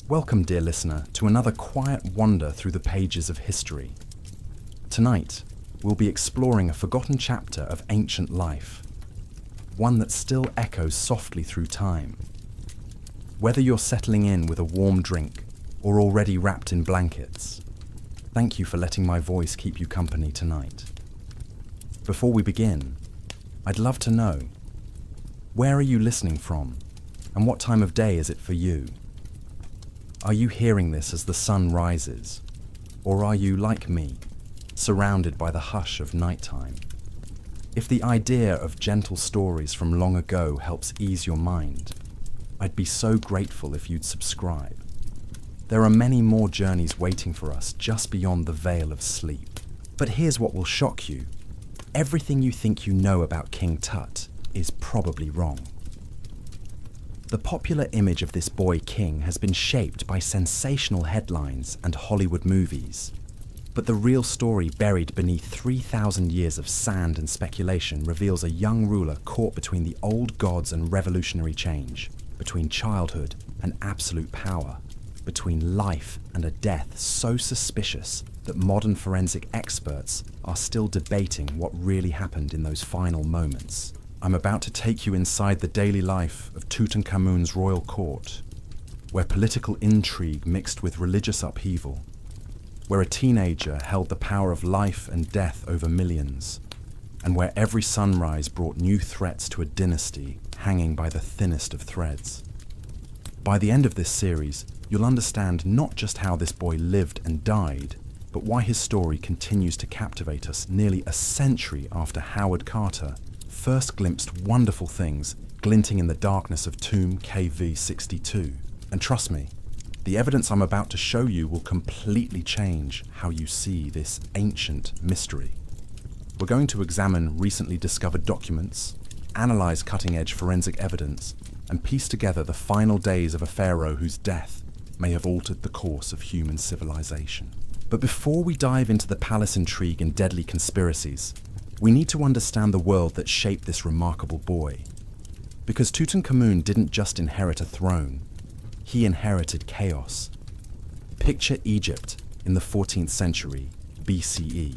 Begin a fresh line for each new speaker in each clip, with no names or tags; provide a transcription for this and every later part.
Welcome, dear listener, to another quiet wander through the pages of history. Tonight, we'll be exploring a forgotten chapter of ancient life, one that still echoes softly through time. Whether you're settling in with a warm drink or already wrapped in blankets, thank you for letting my voice keep you company tonight. Before we begin, I'd love to know, where are you listening from, and what time of day is it for you? Are you hearing this as the sun rises, or are you, like me, surrounded by the hush of nighttime? If the idea of gentle stories from long ago helps ease your mind, I'd be so grateful if you'd subscribe. There are many more journeys waiting for us just beyond the veil of sleep. But here's what will shock you. Everything you think you know about King Tut is probably wrong. The popular image of this boy king has been shaped by sensational headlines and Hollywood movies. But the real story buried beneath 3,000 years of sand and speculation reveals a young ruler caught between the old gods and revolutionary change, between childhood and absolute power, between life and a death so suspicious that modern forensic experts are still debating what really happened in those final moments. I'm about to take you inside the daily life of Tutankhamun's royal court, where political intrigue mixed with religious upheaval, where a teenager held the power of life and death over millions, and where every sunrise brought new threats to a dynasty hanging by the thinnest of threads. By the end of this series, you'll understand not just how this boy lived and died, but why his story continues to captivate us nearly a century after Howard Carter first glimpsed wonderful things glinting in the darkness of tomb KV-62. And trust me, the evidence I'm about to show you will completely change how you see this ancient mystery. We're going to examine recently discovered documents, analyze cutting-edge forensic evidence, and piece together the final days of a pharaoh whose death may have altered the course of human civilization. But before we dive into the palace intrigue and deadly conspiracies, we need to understand the world that shaped this remarkable boy. Because Tutankhamun didn't just inherit a throne, he inherited chaos. Picture Egypt in the 14th century BCE.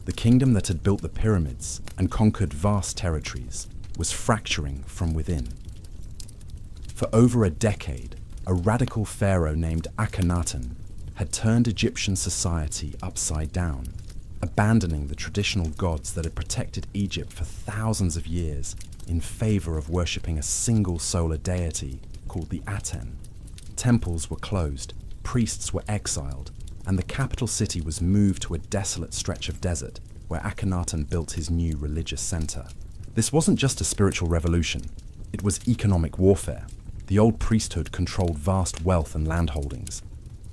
The kingdom that had built the pyramids and conquered vast territories was fracturing from within. For over a decade, a radical pharaoh named Akhenaten had turned Egyptian society upside down, abandoning the traditional gods that had protected Egypt for thousands of years in favor of worshipping a single solar deity called the Aten. Temples were closed, priests were exiled, and the capital city was moved to a desolate stretch of desert where Akhenaten built his new religious center. This wasn't just a spiritual revolution, it was economic warfare. The old priesthood controlled vast wealth and landholdings.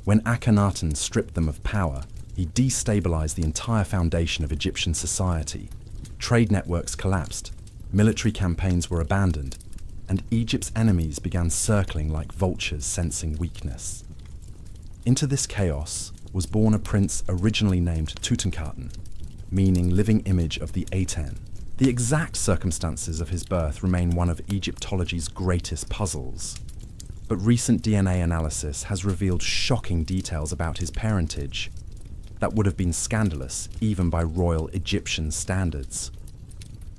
When Akhenaten stripped them of power, he destabilized the entire foundation of Egyptian society. Trade networks collapsed, military campaigns were abandoned, and Egypt's enemies began circling like vultures sensing weakness. Into this chaos was born a prince originally named Tutankhamun, meaning living image of the Aten. The exact circumstances of his birth remain one of Egyptology's greatest puzzles. But recent DNA analysis has revealed shocking details about his parentage that would have been scandalous even by royal Egyptian standards.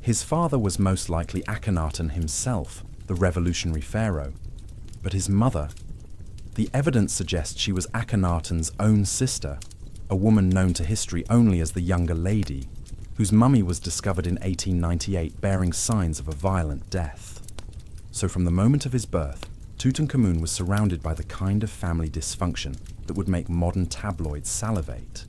His father was most likely Akhenaten himself, the revolutionary pharaoh. But his mother, the evidence suggests she was Akhenaten's own sister, a woman known to history only as the Younger Lady, whose mummy was discovered in 1898 bearing signs of a violent death. So from the moment of his birth, Tutankhamun was surrounded by the kind of family dysfunction that would make modern tabloids salivate.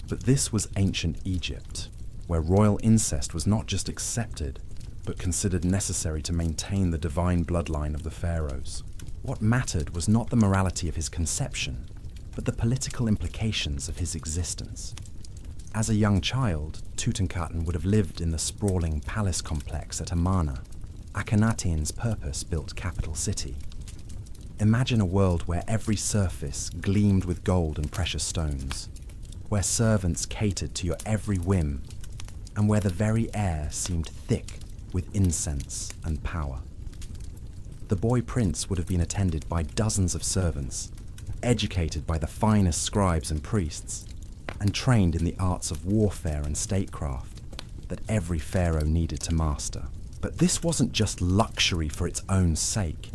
But this was ancient Egypt, where royal incest was not just accepted, but considered necessary to maintain the divine bloodline of the pharaohs. What mattered was not the morality of his conception, but the political implications of his existence. As a young child, Tutankhamun would have lived in the sprawling palace complex at Amarna, Akhenaten's purpose-built capital city. Imagine a world where every surface gleamed with gold and precious stones, where servants catered to your every whim, and where the very air seemed thick with incense and power. The boy prince would have been attended by dozens of servants, educated by the finest scribes and priests, and trained in the arts of warfare and statecraft that every pharaoh needed to master. But this wasn't just luxury for its own sake.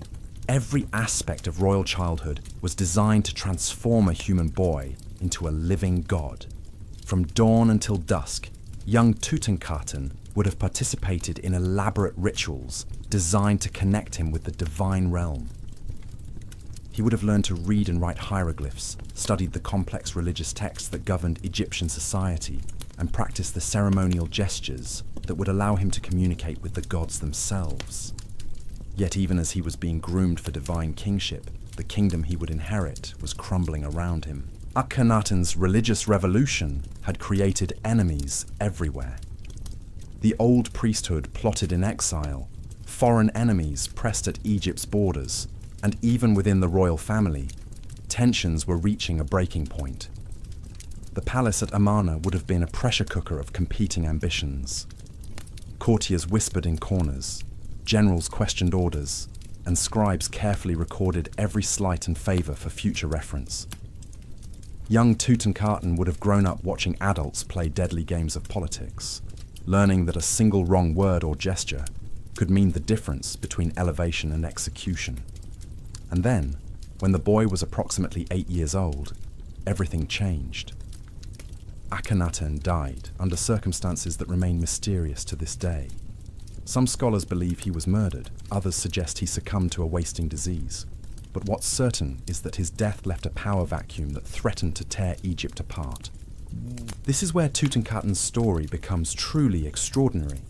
Every aspect of royal childhood was designed to transform a human boy into a living god. From dawn until dusk, young Tutankhamun would have participated in elaborate rituals designed to connect him with the divine realm. He would have learned to read and write hieroglyphs, studied the complex religious texts that governed Egyptian society, and practiced the ceremonial gestures that would allow him to communicate with the gods themselves. Yet even as he was being groomed for divine kingship, the kingdom he would inherit was crumbling around him. Akhenaten's religious revolution had created enemies everywhere. The old priesthood plotted in exile, foreign enemies pressed at Egypt's borders, and even within the royal family, tensions were reaching a breaking point. The palace at Amarna would have been a pressure cooker of competing ambitions. Courtiers whispered in corners, generals questioned orders, and scribes carefully recorded every slight and favor for future reference. Young Tutankhamun would have grown up watching adults play deadly games of politics, learning that a single wrong word or gesture could mean the difference between elevation and execution. And then, when the boy was approximately 8 years old, everything changed. Akhenaten died under circumstances that remain mysterious to this day. Some scholars believe he was murdered, others suggest he succumbed to a wasting disease. But what's certain is that his death left a power vacuum that threatened to tear Egypt apart. This is where Tutankhamun's story becomes truly extraordinary.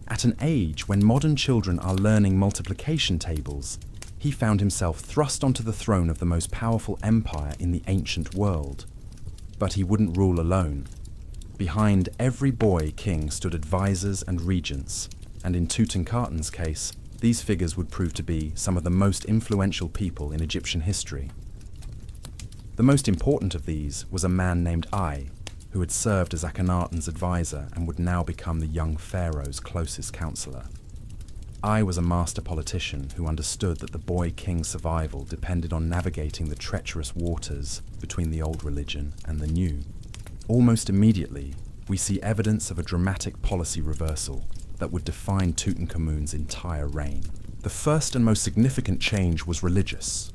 At an age when modern children are learning multiplication tables, he found himself thrust onto the throne of the most powerful empire in the ancient world. But he wouldn't rule alone. Behind every boy king stood advisors and regents, and in Tutankhamun's case, these figures would prove to be some of the most influential people in Egyptian history. The most important of these was a man named Ai, who had served as Akhenaten's advisor and would now become the young pharaoh's closest counselor. Ai was a master politician who understood that the boy king's survival depended on navigating the treacherous waters between the old religion and the new. Almost immediately, we see evidence of a dramatic policy reversal that would define Tutankhamun's entire reign. The first and most significant change was religious.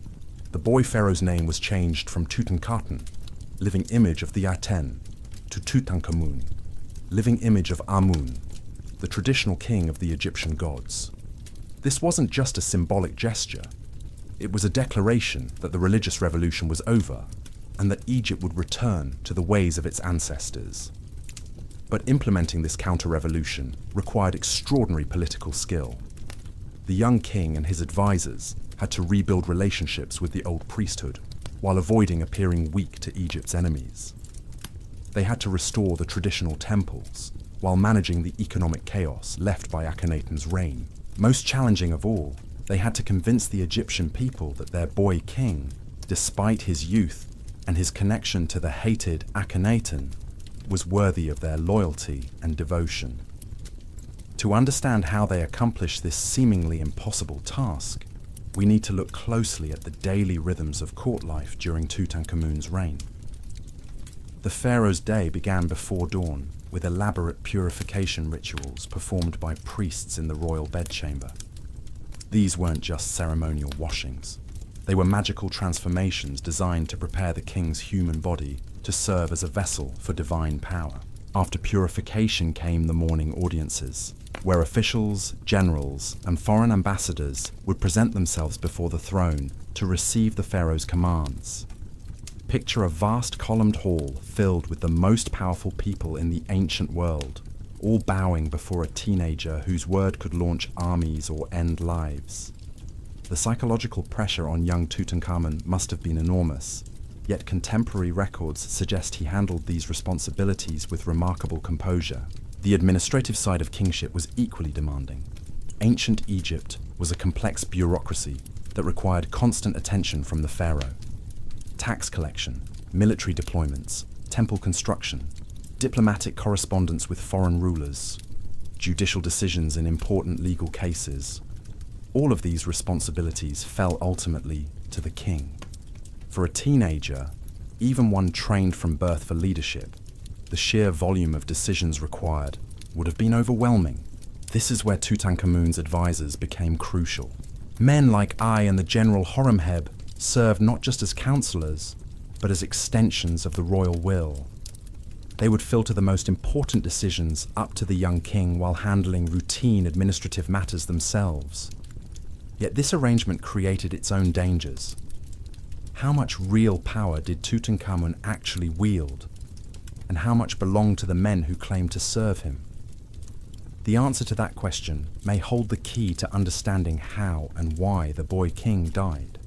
The boy pharaoh's name was changed from Tutankhamun, living image of the Aten, to Tutankhamun, living image of Amun, the traditional king of the Egyptian gods. This wasn't just a symbolic gesture. It was a declaration that the religious revolution was over and that Egypt would return to the ways of its ancestors. But implementing this counter-revolution required extraordinary political skill. The young king and his advisors had to rebuild relationships with the old priesthood while avoiding appearing weak to Egypt's enemies. They had to restore the traditional temples while managing the economic chaos left by Akhenaten's reign. Most challenging of all, they had to convince the Egyptian people that their boy king, despite his youth and his connection to the hated Akhenaten, was worthy of their loyalty and devotion. To understand how they accomplished this seemingly impossible task, we need to look closely at the daily rhythms of court life during Tutankhamun's reign. The pharaoh's day began before dawn with elaborate purification rituals performed by priests in the royal bedchamber. These weren't just ceremonial washings. They were magical transformations designed to prepare the king's human body to serve as a vessel for divine power. After purification came the morning audiences, where officials, generals, and foreign ambassadors would present themselves before the throne to receive the pharaoh's commands. Picture a vast columned hall filled with the most powerful people in the ancient world, all bowing before a teenager whose word could launch armies or end lives. The psychological pressure on young Tutankhamun must have been enormous, yet contemporary records suggest he handled these responsibilities with remarkable composure. The administrative side of kingship was equally demanding. Ancient Egypt was a complex bureaucracy that required constant attention from the pharaoh. Tax collection, military deployments, temple construction, diplomatic correspondence with foreign rulers, judicial decisions in important legal cases. All of these responsibilities fell ultimately to the king. For a teenager, even one trained from birth for leadership, the sheer volume of decisions required would have been overwhelming. This is where Tutankhamun's advisors became crucial. Men like I and the General Horemheb served not just as counselors, but as extensions of the royal will. They would filter the most important decisions up to the young king while handling routine administrative matters themselves. Yet this arrangement created its own dangers. How much real power did Tutankhamun actually wield? And how much belonged to the men who claimed to serve him? The answer to that question may hold the key to understanding how and why the boy king died.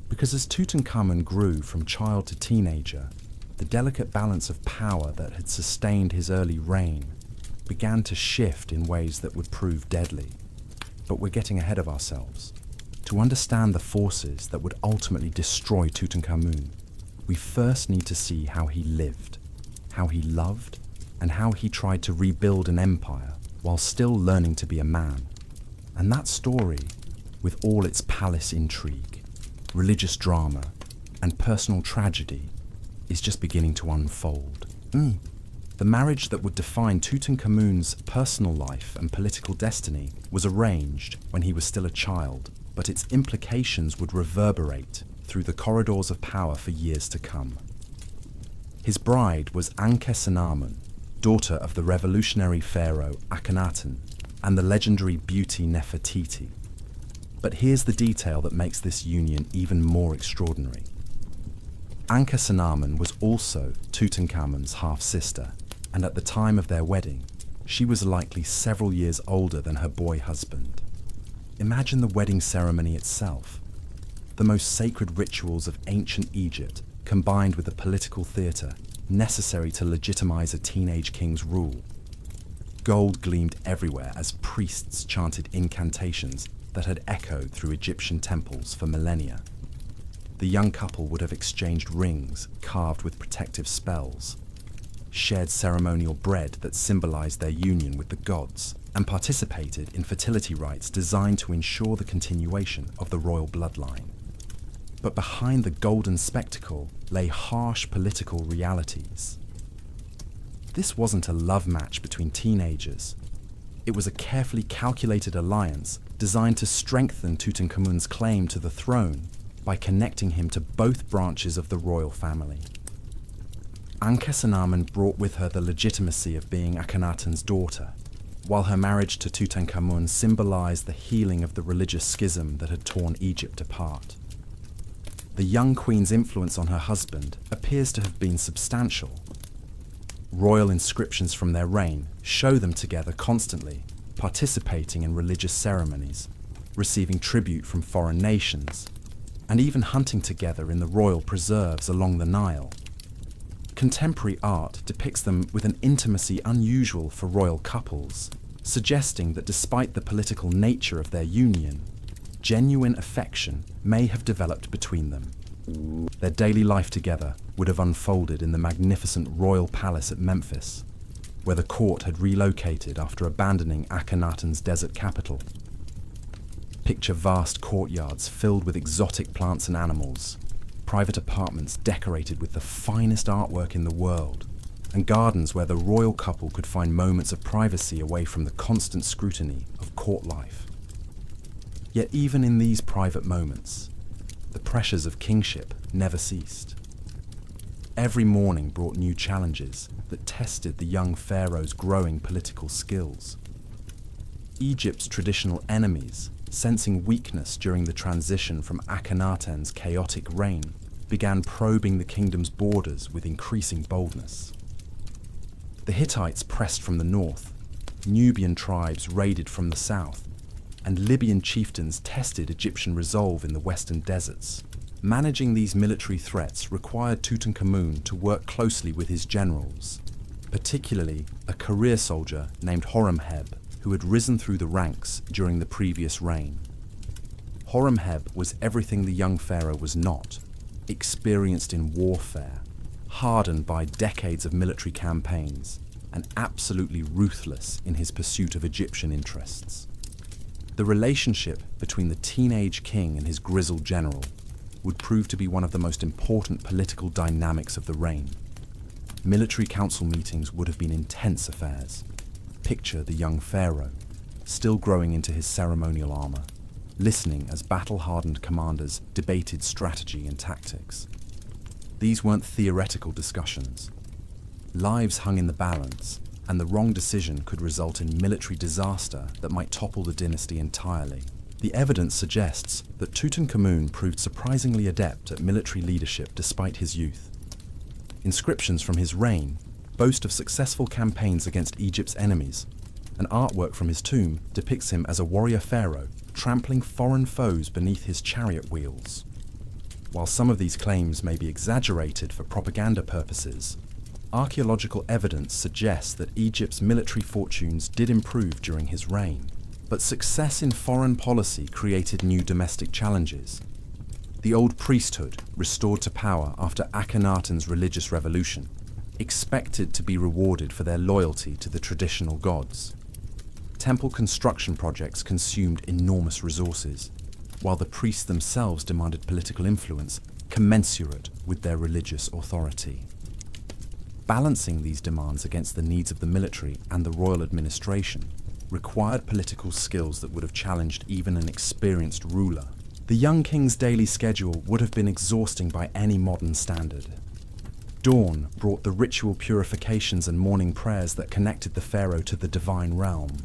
Because as Tutankhamun grew from child to teenager, the delicate balance of power that had sustained his early reign began to shift in ways that would prove deadly. But we're getting ahead of ourselves. To understand the forces that would ultimately destroy Tutankhamun, we first need to see how he lived, how he loved, and how he tried to rebuild an empire while still learning to be a man. And that story, with all its palace intrigue, religious drama, and personal tragedy, is just beginning to unfold. The marriage that would define Tutankhamun's personal life and political destiny was arranged when he was still a child, but its implications would reverberate through the corridors of power for years to come. His bride was Ankhesenamun, daughter of the revolutionary pharaoh Akhenaten and the legendary beauty Nefertiti. But here's the detail that makes this union even more extraordinary. Ankhesenamun was also Tutankhamun's half-sister, and at the time of their wedding, she was likely several years older than her boy husband. Imagine the wedding ceremony itself. The most sacred rituals of ancient Egypt combined with the political theatre necessary to legitimize a teenage king's rule. Gold gleamed everywhere as priests chanted incantations that had echoed through Egyptian temples for millennia. The young couple would have exchanged rings carved with protective spells, shared ceremonial bread that symbolized their union with the gods, and participated in fertility rites designed to ensure the continuation of the royal bloodline. But behind the golden spectacle lay harsh political realities. This wasn't a love match between teenagers. It was a carefully calculated alliance designed to strengthen Tutankhamun's claim to the throne by connecting him to both branches of the royal family. Ankhesenamun brought with her the legitimacy of being Akhenaten's daughter, while her marriage to Tutankhamun symbolized the healing of the religious schism that had torn Egypt apart. The young queen's influence on her husband appears to have been substantial. Royal inscriptions from their reign show them together constantly, participating in religious ceremonies, receiving tribute from foreign nations, and even hunting together in the royal preserves along the Nile. Contemporary art depicts them with an intimacy unusual for royal couples, suggesting that despite the political nature of their union, genuine affection may have developed between them. Their daily life together would have unfolded in the magnificent royal palace at Memphis, where the court had relocated after abandoning Akhenaten's desert capital. Picture vast courtyards filled with exotic plants and animals, private apartments decorated with the finest artwork in the world, and gardens where the royal couple could find moments of privacy away from the constant scrutiny of court life. Yet even in these private moments, the pressures of kingship never ceased. Every morning brought new challenges that tested the young pharaoh's growing political skills. Egypt's traditional enemies, sensing weakness during the transition from Akhenaten's chaotic reign, began probing the kingdom's borders with increasing boldness. The Hittites pressed from the north, Nubian tribes raided from the south, and Libyan chieftains tested Egyptian resolve in the western deserts. Managing these military threats required Tutankhamun to work closely with his generals, particularly a career soldier named Horemheb, who had risen through the ranks during the previous reign. Horemheb was everything the young pharaoh was not: experienced in warfare, hardened by decades of military campaigns, and absolutely ruthless in his pursuit of Egyptian interests. The relationship between the teenage king and his grizzled general would prove to be one of the most important political dynamics of the reign. Military council meetings would have been intense affairs. Picture the young pharaoh, still growing into his ceremonial armor, listening as battle-hardened commanders debated strategy and tactics. These weren't theoretical discussions. Lives hung in the balance, and the wrong decision could result in military disaster that might topple the dynasty entirely. The evidence suggests that Tutankhamun proved surprisingly adept at military leadership despite his youth. Inscriptions from his reign boast of successful campaigns against Egypt's enemies, and artwork from his tomb depicts him as a warrior pharaoh trampling foreign foes beneath his chariot wheels. While some of these claims may be exaggerated for propaganda purposes, archaeological evidence suggests that Egypt's military fortunes did improve during his reign. But success in foreign policy created new domestic challenges. The old priesthood, restored to power after Akhenaten's religious revolution, expected to be rewarded for their loyalty to the traditional gods. Temple construction projects consumed enormous resources, while the priests themselves demanded political influence commensurate with their religious authority. Balancing these demands against the needs of the military and the royal administration required political skills that would have challenged even an experienced ruler. The young king's daily schedule would have been exhausting by any modern standard. Dawn brought the ritual purifications and morning prayers that connected the pharaoh to the divine realm.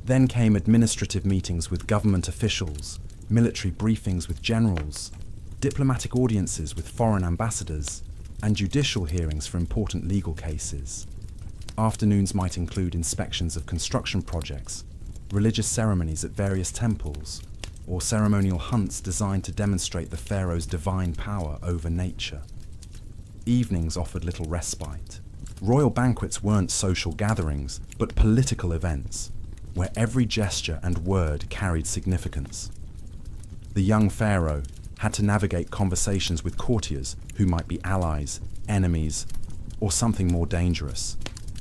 Then came administrative meetings with government officials, military briefings with generals, diplomatic audiences with foreign ambassadors, and judicial hearings for important legal cases. Afternoons might include inspections of construction projects, religious ceremonies at various temples, or ceremonial hunts designed to demonstrate the pharaoh's divine power over nature. Evenings offered little respite. Royal banquets weren't social gatherings, but political events, where every gesture and word carried significance. The young pharaoh had to navigate conversations with courtiers who might be allies, enemies, or something more dangerous,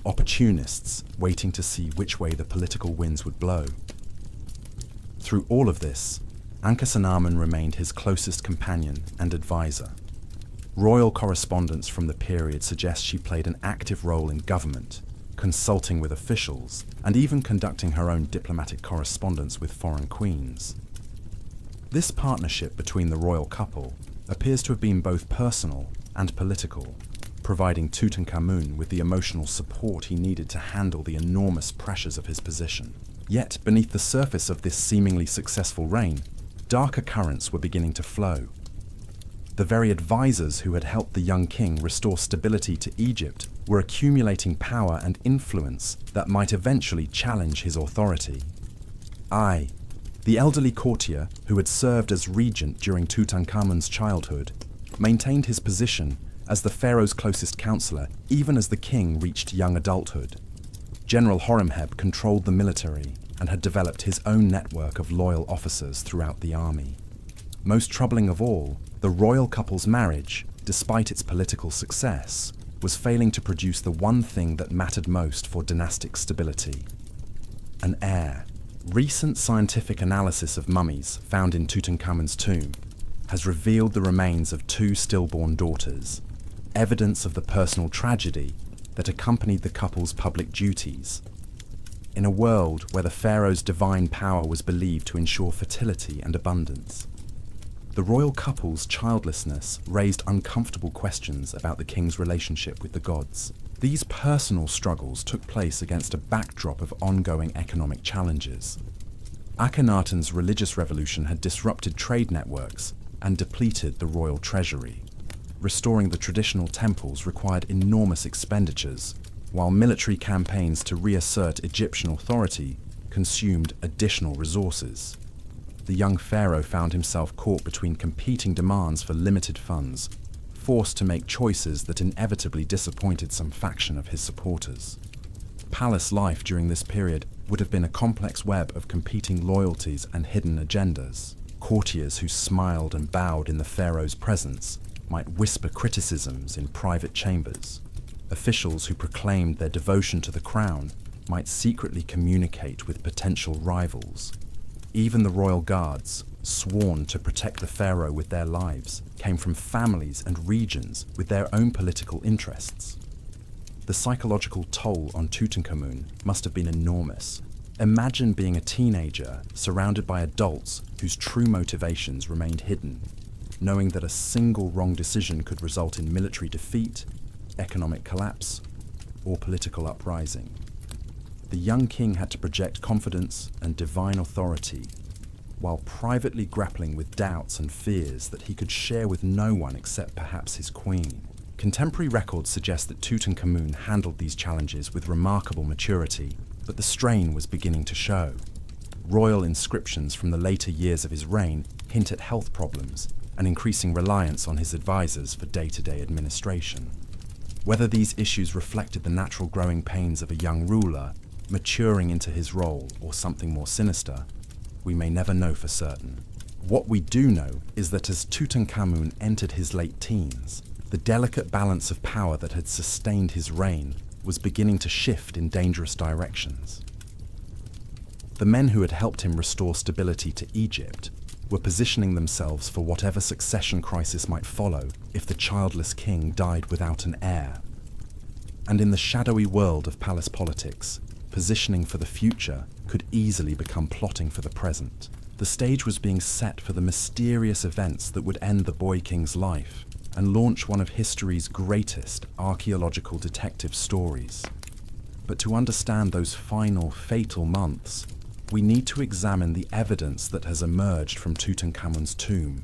opportunists waiting to see which way the political winds would blow. Through all of this, Tutankhamun remained his closest companion and advisor. Royal correspondence from the period suggests she played an active role in government, consulting with officials, and even conducting her own diplomatic correspondence with foreign queens. This partnership between the royal couple appears to have been both personal and political, providing Tutankhamun with the emotional support he needed to handle the enormous pressures of his position. Yet, beneath the surface of this seemingly successful reign, darker currents were beginning to flow. The very advisors who had helped the young king restore stability to Egypt were accumulating power and influence that might eventually challenge his authority. The elderly courtier, who had served as regent during Tutankhamun's childhood, maintained his position as the pharaoh's closest counselor even as the king reached young adulthood. General Horemheb controlled the military and had developed his own network of loyal officers throughout the army. Most troubling of all, the royal couple's marriage, despite its political success, was failing to produce the one thing that mattered most for dynastic stability: an heir. Recent scientific analysis of mummies found in Tutankhamun's tomb has revealed the remains of two stillborn daughters, evidence of the personal tragedy that accompanied the couple's public duties. In a world where the pharaoh's divine power was believed to ensure fertility and abundance, the royal couple's childlessness raised uncomfortable questions about the king's relationship with the gods. These personal struggles took place against a backdrop of ongoing economic challenges. Akhenaten's religious revolution had disrupted trade networks and depleted the royal treasury. Restoring the traditional temples required enormous expenditures, while military campaigns to reassert Egyptian authority consumed additional resources. The young pharaoh found himself caught between competing demands for limited funds, forced to make choices that inevitably disappointed some faction of his supporters. Palace life during this period would have been a complex web of competing loyalties and hidden agendas. Courtiers who smiled and bowed in the pharaoh's presence might whisper criticisms in private chambers. Officials who proclaimed their devotion to the crown might secretly communicate with potential rivals. Even the royal guards, sworn to protect the pharaoh with their lives, came from families and regions with their own political interests. The psychological toll on Tutankhamun must have been enormous. Imagine being a teenager surrounded by adults whose true motivations remained hidden, knowing that a single wrong decision could result in military defeat, economic collapse, or political uprising. The young king had to project confidence and divine authority, while privately grappling with doubts and fears that he could share with no one except perhaps his queen. Contemporary records suggest that Tutankhamun handled these challenges with remarkable maturity, but the strain was beginning to show. Royal inscriptions from the later years of his reign hint at health problems and increasing reliance on his advisors for day-to-day administration. Whether these issues reflected the natural growing pains of a young ruler, maturing into his role, or something more sinister, we may never know for certain. What we do know is that as Tutankhamun entered his late teens, the delicate balance of power that had sustained his reign was beginning to shift in dangerous directions. The men who had helped him restore stability to Egypt were positioning themselves for whatever succession crisis might follow if the childless king died without an heir. And in the shadowy world of palace politics, positioning for the future could easily become plotting for the present. The stage was being set for the mysterious events that would end the boy king's life and launch one of history's greatest archaeological detective stories. But to understand those final, fatal months, we need to examine the evidence that has emerged from Tutankhamun's tomb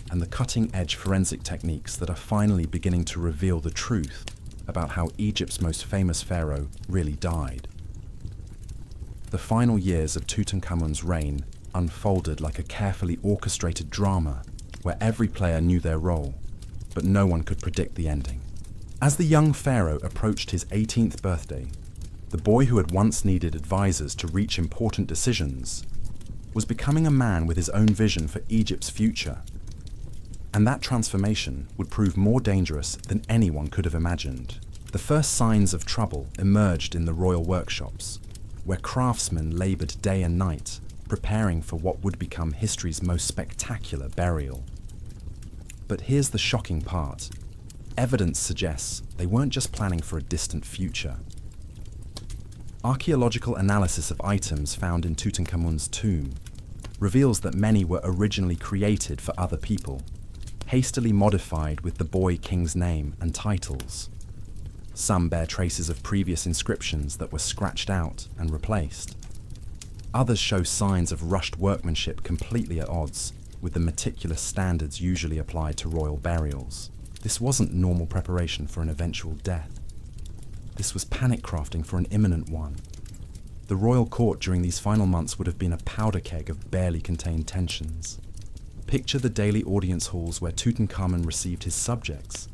and the cutting-edge forensic techniques that are finally beginning to reveal the truth about how Egypt's most famous pharaoh really died. The final years of Tutankhamun's reign unfolded like a carefully orchestrated drama where every player knew their role, but no one could predict the ending. As the young pharaoh approached his 18th birthday, the boy who had once needed advisors to reach important decisions was becoming a man with his own vision for Egypt's future. And that transformation would prove more dangerous than anyone could have imagined. The first signs of trouble emerged in the royal workshops, where craftsmen labored day and night, preparing for what would become history's most spectacular burial. But here's the shocking part. Evidence suggests they weren't just planning for a distant future. Archaeological analysis of items found in Tutankhamun's tomb reveals that many were originally created for other people, hastily modified with the boy king's name and titles. Some bear traces of previous inscriptions that were scratched out and replaced. Others show signs of rushed workmanship completely at odds with the meticulous standards usually applied to royal burials. This wasn't normal preparation for an eventual death. This was panic crafting for an imminent one. The royal court during these final months would have been a powder keg of barely contained tensions. Picture the daily audience halls where Tutankhamun received his subjects.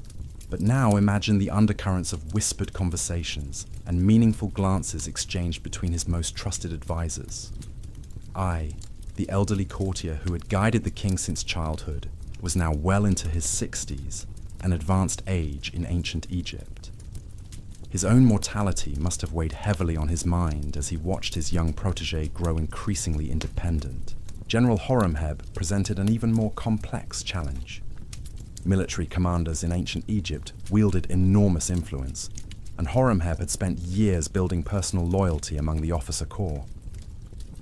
But now imagine the undercurrents of whispered conversations and meaningful glances exchanged between his most trusted advisors. I, the elderly courtier who had guided the king since childhood, was now well into his 60s, an advanced age in ancient Egypt. His own mortality must have weighed heavily on his mind as he watched his young protege grow increasingly independent. General Horemheb presented an even more complex challenge. Military commanders in ancient Egypt wielded enormous influence, and Horemheb had spent years building personal loyalty among the officer corps.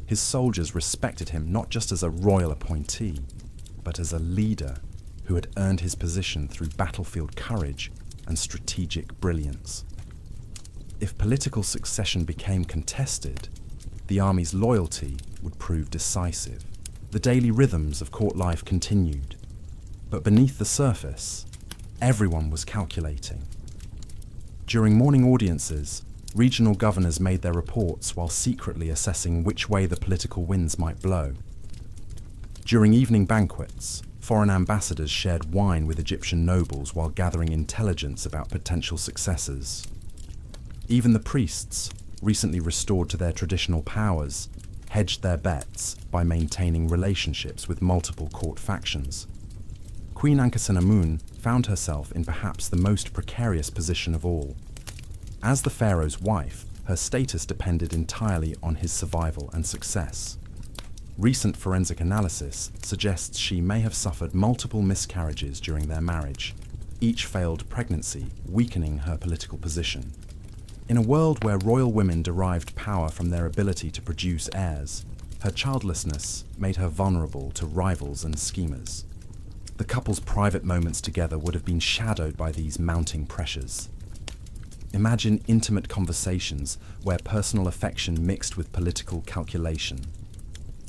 His soldiers respected him not just as a royal appointee, but as a leader who had earned his position through battlefield courage and strategic brilliance. If political succession became contested, the army's loyalty would prove decisive. The daily rhythms of court life continued, but beneath the surface, everyone was calculating. During morning audiences, regional governors made their reports while secretly assessing which way the political winds might blow. During evening banquets, foreign ambassadors shared wine with Egyptian nobles while gathering intelligence about potential successors. Even the priests, recently restored to their traditional powers, hedged their bets by maintaining relationships with multiple court factions. Queen Ankhesenamun found herself in perhaps the most precarious position of all. As the pharaoh's wife, her status depended entirely on his survival and success. Recent forensic analysis suggests she may have suffered multiple miscarriages during their marriage, each failed pregnancy weakening her political position. In a world where royal women derived power from their ability to produce heirs, her childlessness made her vulnerable to rivals and schemers. The couple's private moments together would have been shadowed by these mounting pressures. Imagine intimate conversations where personal affection mixed with political calculation,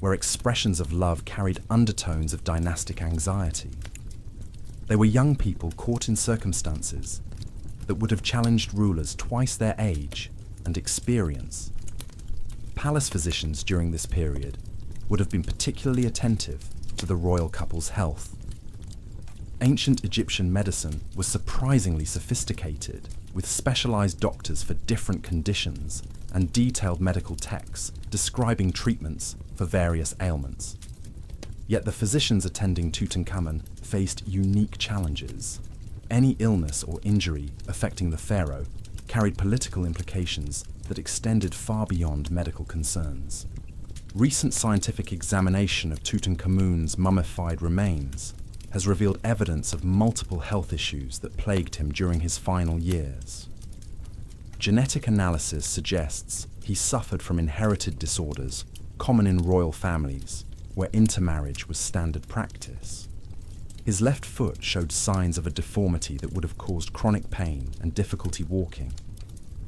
where expressions of love carried undertones of dynastic anxiety. They were young people caught in circumstances that would have challenged rulers twice their age and experience. Palace physicians during this period would have been particularly attentive to the royal couple's health. Ancient Egyptian medicine was surprisingly sophisticated, with specialized doctors for different conditions and detailed medical texts describing treatments for various ailments. Yet the physicians attending Tutankhamun faced unique challenges. Any illness or injury affecting the pharaoh carried political implications that extended far beyond medical concerns. Recent scientific examination of Tutankhamun's mummified remains has revealed evidence of multiple health issues that plagued him during his final years. Genetic analysis suggests he suffered from inherited disorders common in royal families, where intermarriage was standard practice. His left foot showed signs of a deformity that would have caused chronic pain and difficulty walking.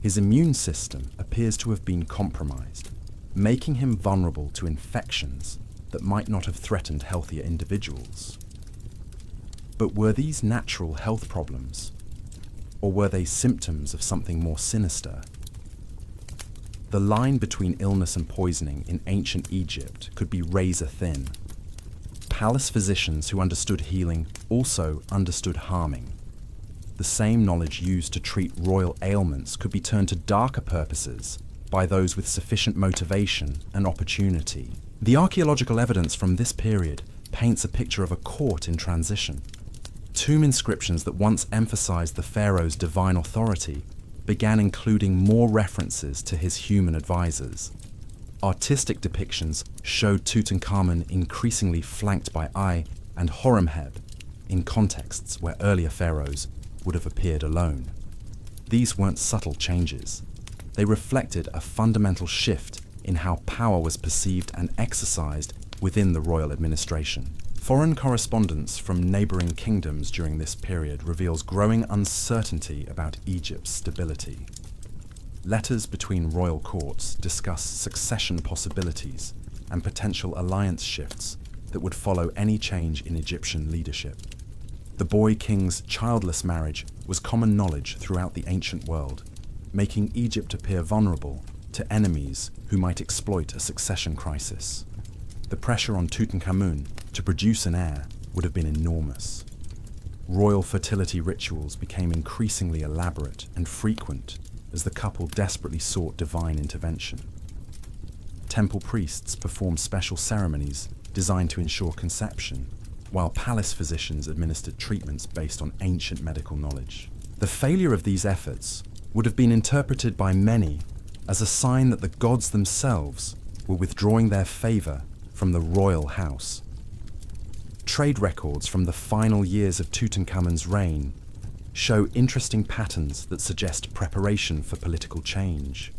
His immune system appears to have been compromised, making him vulnerable to infections that might not have threatened healthier individuals. But were these natural health problems, or were they symptoms of something more sinister? The line between illness and poisoning in ancient Egypt could be razor thin. Palace physicians who understood healing also understood harming. The same knowledge used to treat royal ailments could be turned to darker purposes by those with sufficient motivation and opportunity. The archaeological evidence from this period paints a picture of a court in transition. Tomb inscriptions that once emphasized the pharaoh's divine authority began including more references to his human advisors. Artistic depictions showed Tutankhamun increasingly flanked by Ay and Horemheb in contexts where earlier pharaohs would have appeared alone. These weren't subtle changes. They reflected a fundamental shift in how power was perceived and exercised within the royal administration. Foreign correspondence from neighboring kingdoms during this period reveals growing uncertainty about Egypt's stability. Letters between royal courts discuss succession possibilities and potential alliance shifts that would follow any change in Egyptian leadership. The boy king's childless marriage was common knowledge throughout the ancient world, making Egypt appear vulnerable to enemies who might exploit a succession crisis. The pressure on Tutankhamun to produce an heir would have been enormous. Royal fertility rituals became increasingly elaborate and frequent as the couple desperately sought divine intervention. Temple priests performed special ceremonies designed to ensure conception, while palace physicians administered treatments based on ancient medical knowledge. The failure of these efforts would have been interpreted by many as a sign that the gods themselves were withdrawing their favor from the royal house. Trade records from the final years of Tutankhamun's reign show interesting patterns that suggest preparation for political change.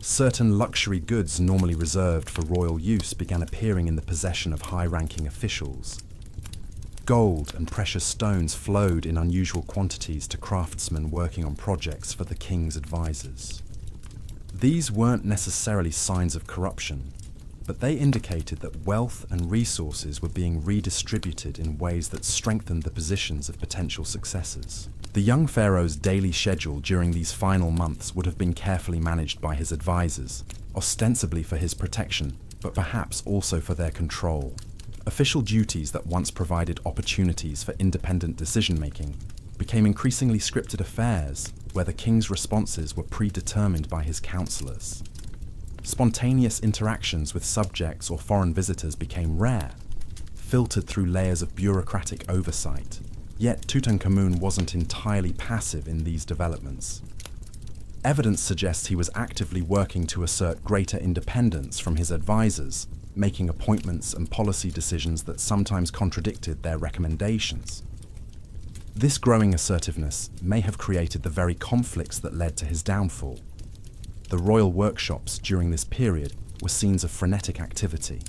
Certain luxury goods normally reserved for royal use began appearing in the possession of high-ranking officials. Gold and precious stones flowed in unusual quantities to craftsmen working on projects for the king's advisors. These weren't necessarily signs of corruption, but they indicated that wealth and resources were being redistributed in ways that strengthened the positions of potential successors. The young pharaoh's daily schedule during these final months would have been carefully managed by his advisors, ostensibly for his protection, but perhaps also for their control. Official duties that once provided opportunities for independent decision-making became increasingly scripted affairs where the king's responses were predetermined by his counselors. Spontaneous interactions with subjects or foreign visitors became rare, filtered through layers of bureaucratic oversight. Yet Tutankhamun wasn't entirely passive in these developments. Evidence suggests he was actively working to assert greater independence from his advisors, making appointments and policy decisions that sometimes contradicted their recommendations. This growing assertiveness may have created the very conflicts that led to his downfall. The royal workshops during this period were scenes of frenetic activity.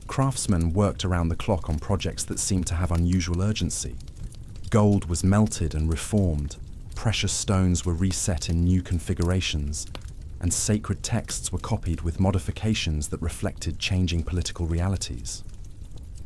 Craftsmen worked around the clock on projects that seemed to have unusual urgency. Gold was melted and reformed, precious stones were reset in new configurations, and sacred texts were copied with modifications that reflected changing political realities.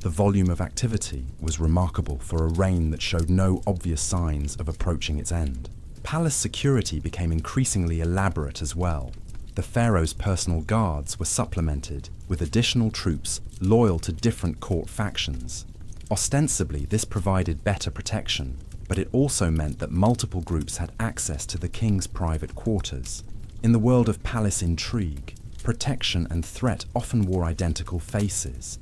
The volume of activity was remarkable for a reign that showed no obvious signs of approaching its end. Palace security became increasingly elaborate as well. The pharaoh's personal guards were supplemented with additional troops loyal to different court factions. Ostensibly, this provided better protection, but it also meant that multiple groups had access to the king's private quarters. In the world of palace intrigue, protection and threat often wore identical faces.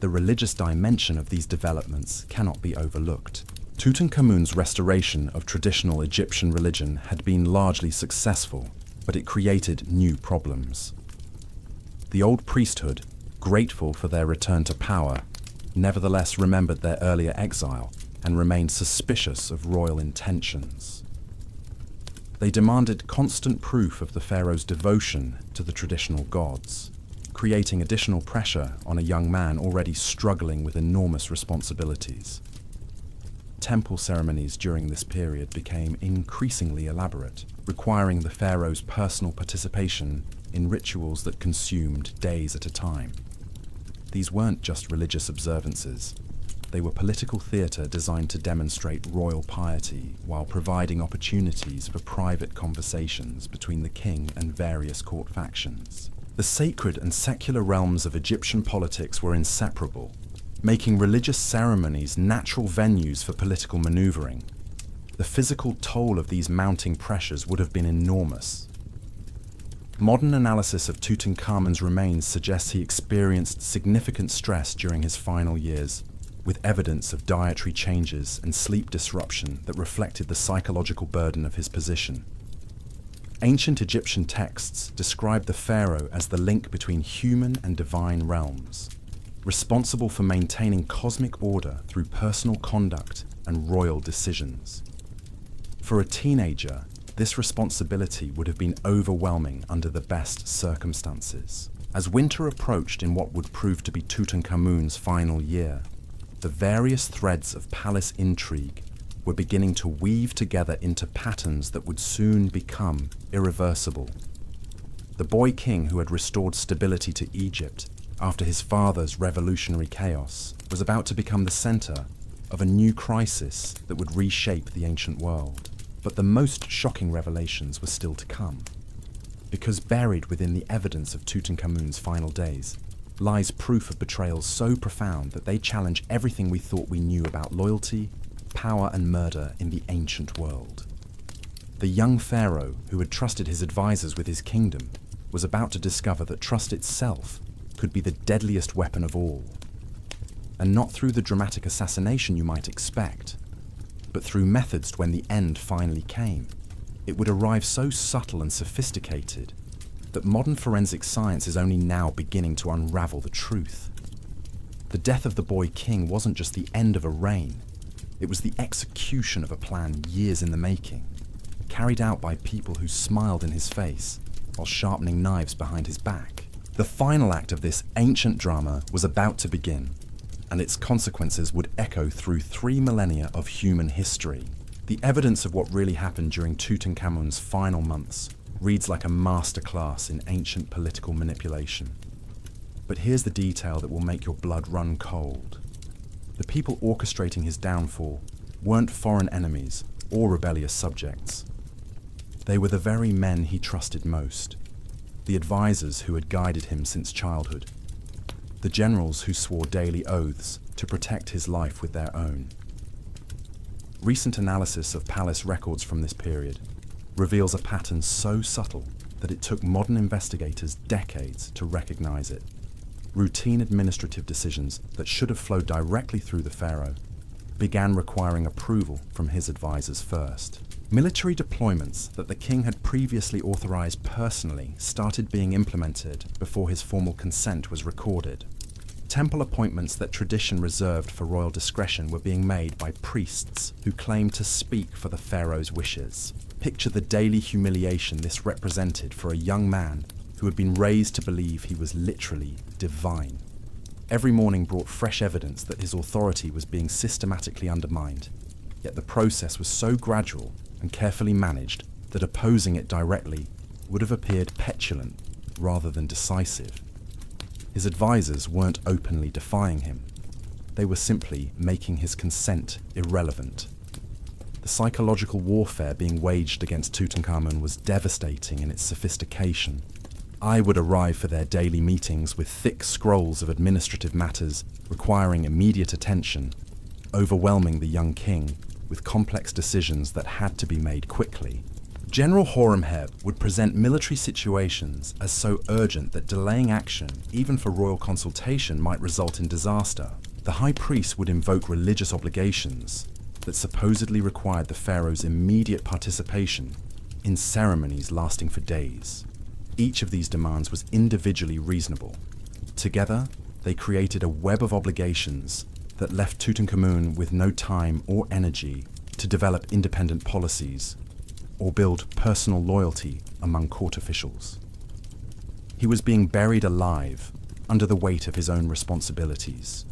The religious dimension of these developments cannot be overlooked. Tutankhamun's restoration of traditional Egyptian religion had been largely successful, but it created new problems. The old priesthood, grateful for their return to power, nevertheless remembered their earlier exile and remained suspicious of royal intentions. They demanded constant proof of the pharaoh's devotion to the traditional gods, creating additional pressure on a young man already struggling with enormous responsibilities. Temple ceremonies during this period became increasingly elaborate, requiring the pharaoh's personal participation in rituals that consumed days at a time. These weren't just religious observances. They were political theatre designed to demonstrate royal piety while providing opportunities for private conversations between the king and various court factions. The sacred and secular realms of Egyptian politics were inseparable, making religious ceremonies natural venues for political maneuvering. The physical toll of these mounting pressures would have been enormous. Modern analysis of Tutankhamun's remains suggests he experienced significant stress during his final years, with evidence of dietary changes and sleep disruption that reflected the psychological burden of his position. Ancient Egyptian texts describe the pharaoh as the link between human and divine realms, responsible for maintaining cosmic order through personal conduct and royal decisions. For a teenager, this responsibility would have been overwhelming under the best circumstances. As winter approached in what would prove to be Tutankhamun's final year, the various threads of palace intrigue were beginning to weave together into patterns that would soon become irreversible. The boy king who had restored stability to Egypt after his father's revolutionary chaos was about to become the center of a new crisis that would reshape the ancient world. But the most shocking revelations were still to come, because buried within the evidence of Tutankhamun's final days lies proof of betrayals so profound that they challenge everything we thought we knew about loyalty, power, and murder in the ancient world. The young pharaoh, who had trusted his advisors with his kingdom, was about to discover that trust itself could be the deadliest weapon of all. And not through the dramatic assassination you might expect, but through methods when the end finally came. It would arrive so subtle and sophisticated that modern forensic science is only now beginning to unravel the truth. The death of the boy king wasn't just the end of a reign, it was the execution of a plan years in the making, carried out by people who smiled in his face while sharpening knives behind his back. The final act of this ancient drama was about to begin, and its consequences would echo through 3 millennia of human history. The evidence of what really happened during Tutankhamun's final months reads like a masterclass in ancient political manipulation. But here's the detail that will make your blood run cold. The people orchestrating his downfall weren't foreign enemies or rebellious subjects. They were the very men he trusted most, the advisors who had guided him since childhood, the generals who swore daily oaths to protect his life with their own. Recent analysis of palace records from this period reveals a pattern so subtle that it took modern investigators decades to recognize it. Routine administrative decisions that should have flowed directly through the pharaoh began requiring approval from his advisors first. Military deployments that the king had previously authorized personally started being implemented before his formal consent was recorded. Temple appointments that tradition reserved for royal discretion were being made by priests who claimed to speak for the pharaoh's wishes. Picture the daily humiliation this represented for a young man who had been raised to believe he was literally divine. Every morning brought fresh evidence that his authority was being systematically undermined, yet the process was so gradual and carefully managed that opposing it directly would have appeared petulant rather than decisive. His advisors weren't openly defying him. They were simply making his consent irrelevant. The psychological warfare being waged against Tutankhamun was devastating in its sophistication. I would arrive for their daily meetings with thick scrolls of administrative matters requiring immediate attention, overwhelming the young king with complex decisions that had to be made quickly. General Horemheb would present military situations as so urgent that delaying action, even for royal consultation, might result in disaster. The high priest would invoke religious obligations that supposedly required the pharaoh's immediate participation in ceremonies lasting for days. Each of these demands was individually reasonable. Together, they created a web of obligations that left Tutankhamun with no time or energy to develop independent policies or build personal loyalty among court officials. He was being buried alive under the weight of his own responsibilities,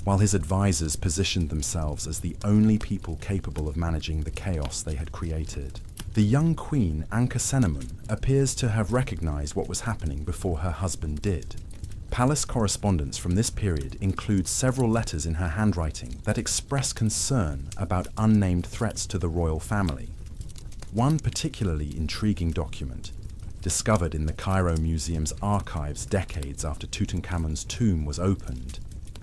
while his advisors positioned themselves as the only people capable of managing the chaos they had created. The young queen, Ankhesenamun, appears to have recognized what was happening before her husband did. Palace correspondence from this period includes several letters in her handwriting that express concern about unnamed threats to the royal family. One particularly intriguing document, discovered in the Cairo Museum's archives decades after Tutankhamun's tomb was opened,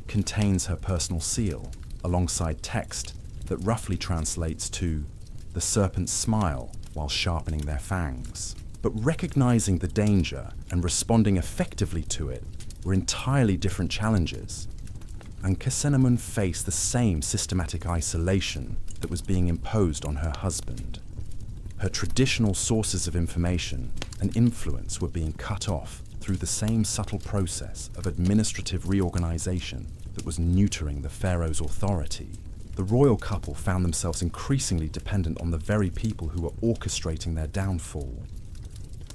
contains her personal seal, alongside text that roughly translates to "the serpents smile while sharpening their fangs." But recognizing the danger and responding effectively to it were entirely different challenges. Ankhesenamun faced the same systematic isolation that was being imposed on her husband. Her traditional sources of information and influence were being cut off through the same subtle process of administrative reorganization that was neutering the pharaoh's authority. The royal couple found themselves increasingly dependent on the very people who were orchestrating their downfall.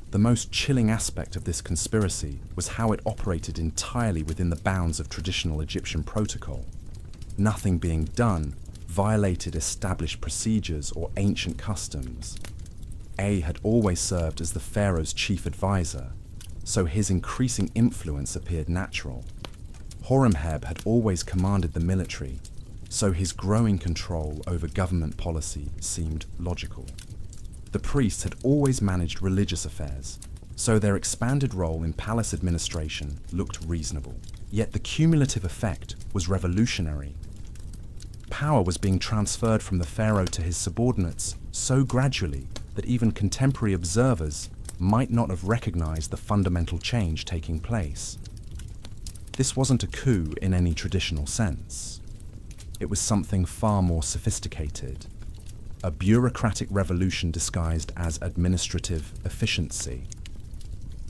The most chilling aspect of this conspiracy was how it operated entirely within the bounds of traditional Egyptian protocol. Nothing being done violated established procedures or ancient customs. A had always served as the pharaoh's chief advisor, so his increasing influence appeared natural. Horemheb had always commanded the military, so his growing control over government policy seemed logical. The priests had always managed religious affairs, so their expanded role in palace administration looked reasonable. Yet the cumulative effect was revolutionary. Power was being transferred from the pharaoh to his subordinates so gradually that even contemporary observers might not have recognized the fundamental change taking place. This wasn't a coup in any traditional sense. It was something far more sophisticated, a bureaucratic revolution disguised as administrative efficiency.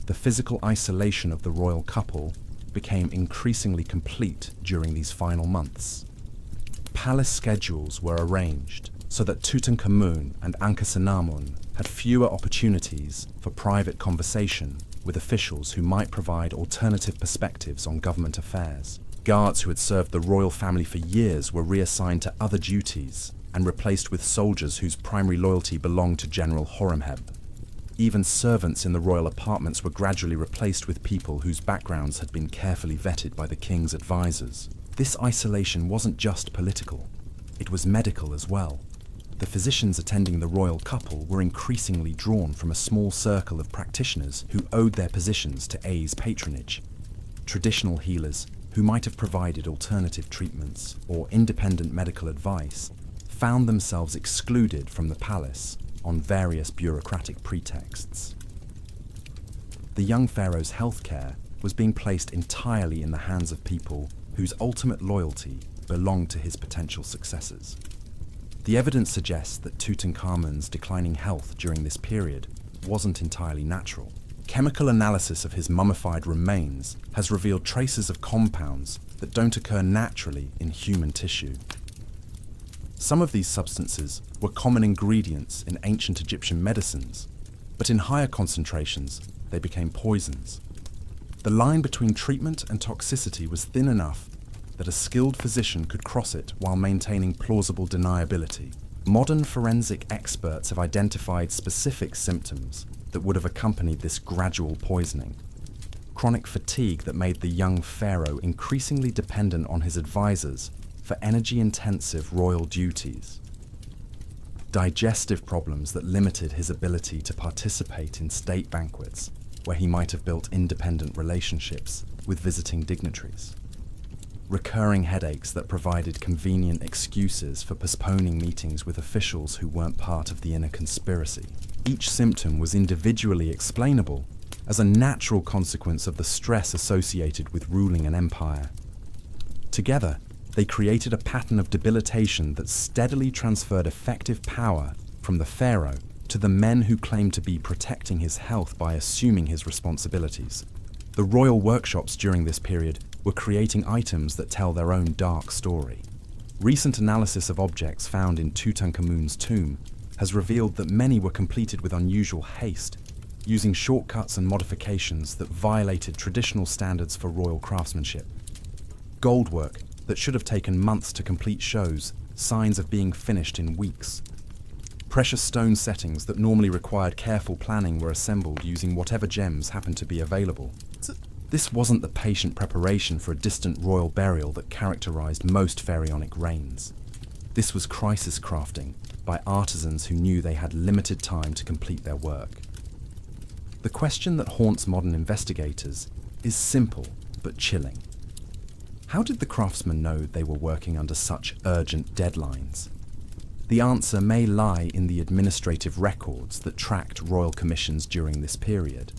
The physical isolation of the royal couple became increasingly complete during these final months. Palace schedules were arranged so that Tutankhamun and Ankhesenamun had fewer opportunities for private conversation with officials who might provide alternative perspectives on government affairs. Guards who had served the royal family for years were reassigned to other duties and replaced with soldiers whose primary loyalty belonged to General Horemheb. Even servants in the royal apartments were gradually replaced with people whose backgrounds had been carefully vetted by the king's advisors. This isolation wasn't just political, it was medical as well. The physicians attending the royal couple were increasingly drawn from a small circle of practitioners who owed their positions to A's patronage. Traditional healers, who might have provided alternative treatments or independent medical advice, found themselves excluded from the palace on various bureaucratic pretexts. The young pharaoh's healthcare was being placed entirely in the hands of people whose ultimate loyalty belonged to his potential successors. The evidence suggests that Tutankhamun's declining health during this period wasn't entirely natural. Chemical analysis of his mummified remains has revealed traces of compounds that don't occur naturally in human tissue. Some of these substances were common ingredients in ancient Egyptian medicines, but in higher concentrations, they became poisons. The line between treatment and toxicity was thin enough that a skilled physician could cross it while maintaining plausible deniability. Modern forensic experts have identified specific symptoms that would have accompanied this gradual poisoning. Chronic fatigue that made the young pharaoh increasingly dependent on his advisors for energy-intensive royal duties. Digestive problems that limited his ability to participate in state banquets, where he might have built independent relationships with visiting dignitaries. Recurring headaches that provided convenient excuses for postponing meetings with officials who weren't part of the inner conspiracy. Each symptom was individually explainable as a natural consequence of the stress associated with ruling an empire. Together, they created a pattern of debilitation that steadily transferred effective power from the pharaoh to the men who claimed to be protecting his health by assuming his responsibilities. The royal workshops during this period were creating items that tell their own dark story. Recent analysis of objects found in Tutankhamun's tomb has revealed that many were completed with unusual haste, using shortcuts and modifications that violated traditional standards for royal craftsmanship. Goldwork that should have taken months to complete shows signs of being finished in weeks. Precious stone settings that normally required careful planning were assembled using whatever gems happened to be available. This wasn't the patient preparation for a distant royal burial that characterized most pharaonic reigns. This was crisis crafting by artisans who knew they had limited time to complete their work. The question that haunts modern investigators is simple but chilling. How did the craftsmen know they were working under such urgent deadlines? The answer may lie in the administrative records that tracked royal commissions during this period.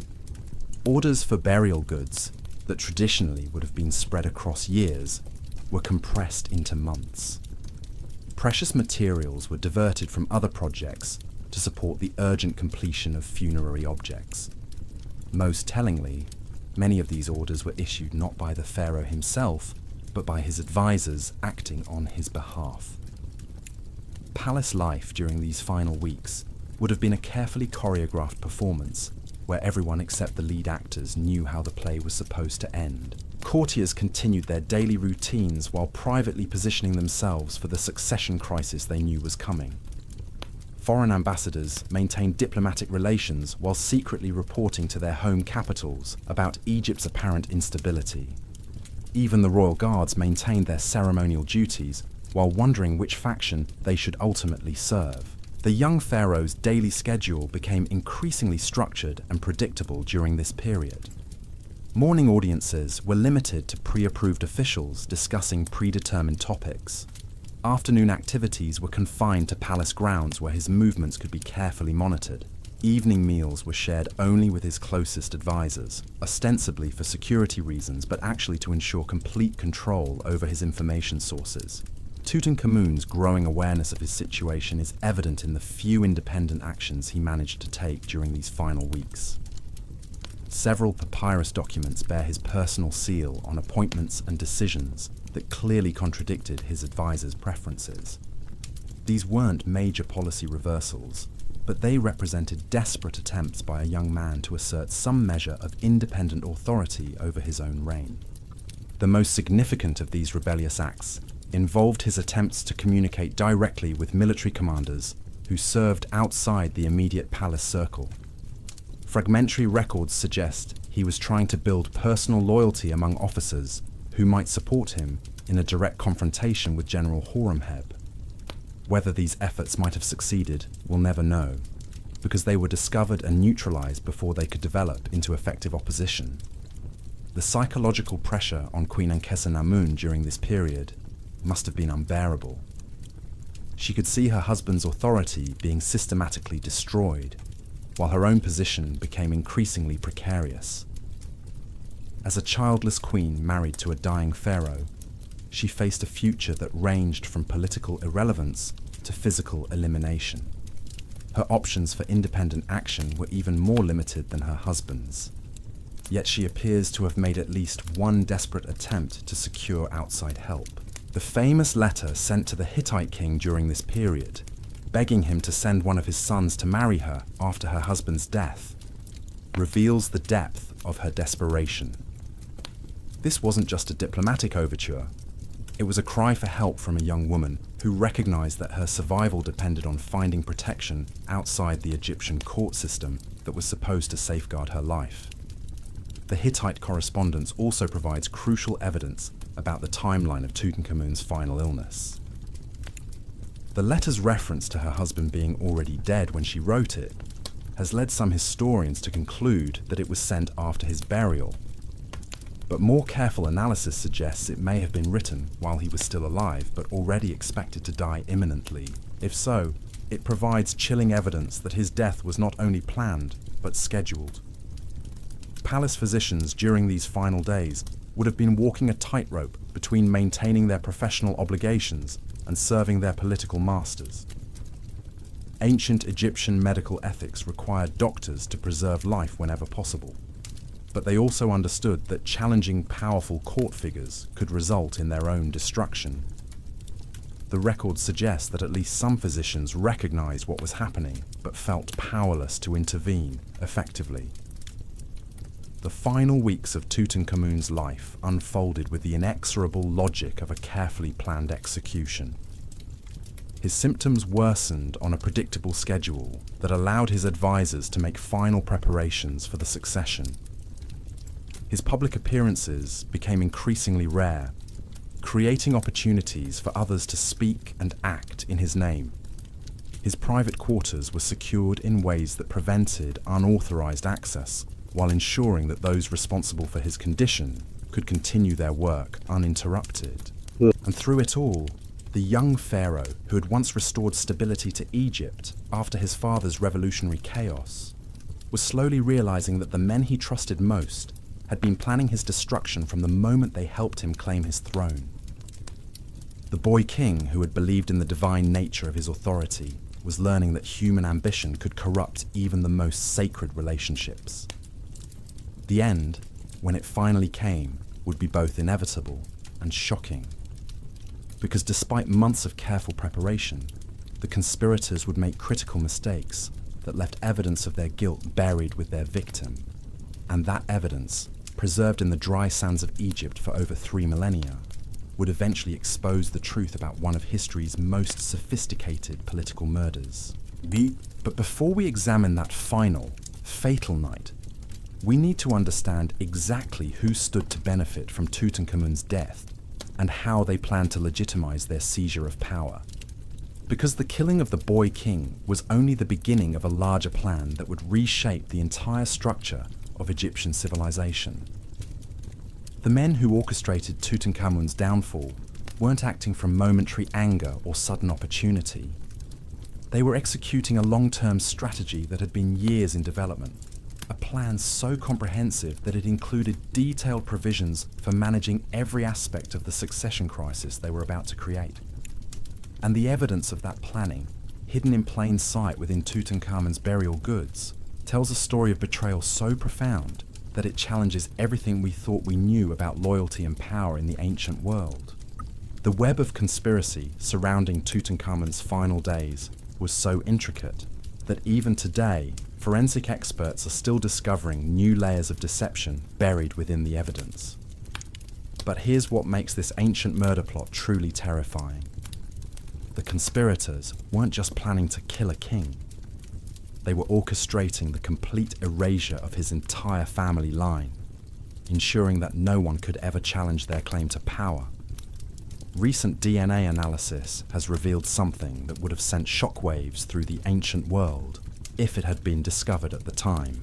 Orders for burial goods that traditionally would have been spread across years were compressed into months. Precious materials were diverted from other projects to support the urgent completion of funerary objects. Most tellingly, many of these orders were issued not by the pharaoh himself, but by his advisors acting on his behalf. Palace life during these final weeks would have been a carefully choreographed performance where everyone except the lead actors knew how the play was supposed to end. Courtiers continued their daily routines while privately positioning themselves for the succession crisis they knew was coming. Foreign ambassadors maintained diplomatic relations while secretly reporting to their home capitals about Egypt's apparent instability. Even the royal guards maintained their ceremonial duties while wondering which faction they should ultimately serve. The young pharaoh's daily schedule became increasingly structured and predictable during this period. Morning audiences were limited to pre-approved officials discussing predetermined topics. Afternoon activities were confined to palace grounds where his movements could be carefully monitored. Evening meals were shared only with his closest advisors, ostensibly for security reasons but actually to ensure complete control over his information sources. Tutankhamun's growing awareness of his situation is evident in the few independent actions he managed to take during these final weeks. Several papyrus documents bear his personal seal on appointments and decisions that clearly contradicted his advisors' preferences. These weren't major policy reversals, but they represented desperate attempts by a young man to assert some measure of independent authority over his own reign. The most significant of these rebellious acts involved his attempts to communicate directly with military commanders who served outside the immediate palace circle. Fragmentary records suggest he was trying to build personal loyalty among officers who might support him in a direct confrontation with General Horemheb. Whether these efforts might have succeeded, we'll never know, because they were discovered and neutralized before they could develop into effective opposition. The psychological pressure on Queen Ankhesenamun during this period must have been unbearable. She could see her husband's authority being systematically destroyed, while her own position became increasingly precarious. As a childless queen married to a dying pharaoh, she faced a future that ranged from political irrelevance to physical elimination. Her options for independent action were even more limited than her husband's. Yet she appears to have made at least one desperate attempt to secure outside help. The famous letter sent to the Hittite king during this period, begging him to send one of his sons to marry her after her husband's death, reveals the depth of her desperation. This wasn't just a diplomatic overture. It was a cry for help from a young woman who recognized that her survival depended on finding protection outside the Egyptian court system that was supposed to safeguard her life. The Hittite correspondence also provides crucial evidence about the timeline of Tutankhamun's final illness. The letter's reference to her husband being already dead when she wrote it has led some historians to conclude that it was sent after his burial. But more careful analysis suggests it may have been written while he was still alive but already expected to die imminently. If so, it provides chilling evidence that his death was not only planned but scheduled. Palace physicians during these final days would have been walking a tightrope between maintaining their professional obligations and serving their political masters. Ancient Egyptian medical ethics required doctors to preserve life whenever possible, but they also understood that challenging powerful court figures could result in their own destruction. The records suggest that at least some physicians recognized what was happening but felt powerless to intervene effectively. The final weeks of Tutankhamun's life unfolded with the inexorable logic of a carefully planned execution. His symptoms worsened on a predictable schedule that allowed his advisors to make final preparations for the succession. His public appearances became increasingly rare, creating opportunities for others to speak and act in his name. His private quarters were secured in ways that prevented unauthorized access, while ensuring that those responsible for his condition could continue their work uninterrupted. And through it all, the young pharaoh, who had once restored stability to Egypt after his father's revolutionary chaos, was slowly realizing that the men he trusted most had been planning his destruction from the moment they helped him claim his throne. The boy king, who had believed in the divine nature of his authority, was learning that human ambition could corrupt even the most sacred relationships. The end, when it finally came, would be both inevitable and shocking. Because despite months of careful preparation, the conspirators would make critical mistakes that left evidence of their guilt buried with their victim. And that evidence, preserved in the dry sands of Egypt for over 3 millennia, would eventually expose the truth about one of history's most sophisticated political murders. But before we examine that final, fatal night, we need to understand exactly who stood to benefit from Tutankhamun's death and how they planned to legitimize their seizure of power. Because the killing of the boy king was only the beginning of a larger plan that would reshape the entire structure of Egyptian civilization. The men who orchestrated Tutankhamun's downfall weren't acting from momentary anger or sudden opportunity. They were executing a long-term strategy that had been years in development, a plan so comprehensive that it included detailed provisions for managing every aspect of the succession crisis they were about to create. And the evidence of that planning, hidden in plain sight within Tutankhamun's burial goods, tells a story of betrayal so profound that it challenges everything we thought we knew about loyalty and power in the ancient world. The web of conspiracy surrounding Tutankhamun's final days was so intricate that even today, forensic experts are still discovering new layers of deception buried within the evidence. But here's what makes this ancient murder plot truly terrifying. The conspirators weren't just planning to kill a king. They were orchestrating the complete erasure of his entire family line, ensuring that no one could ever challenge their claim to power. Recent DNA analysis has revealed something that would have sent shockwaves through the ancient world if it had been discovered at the time.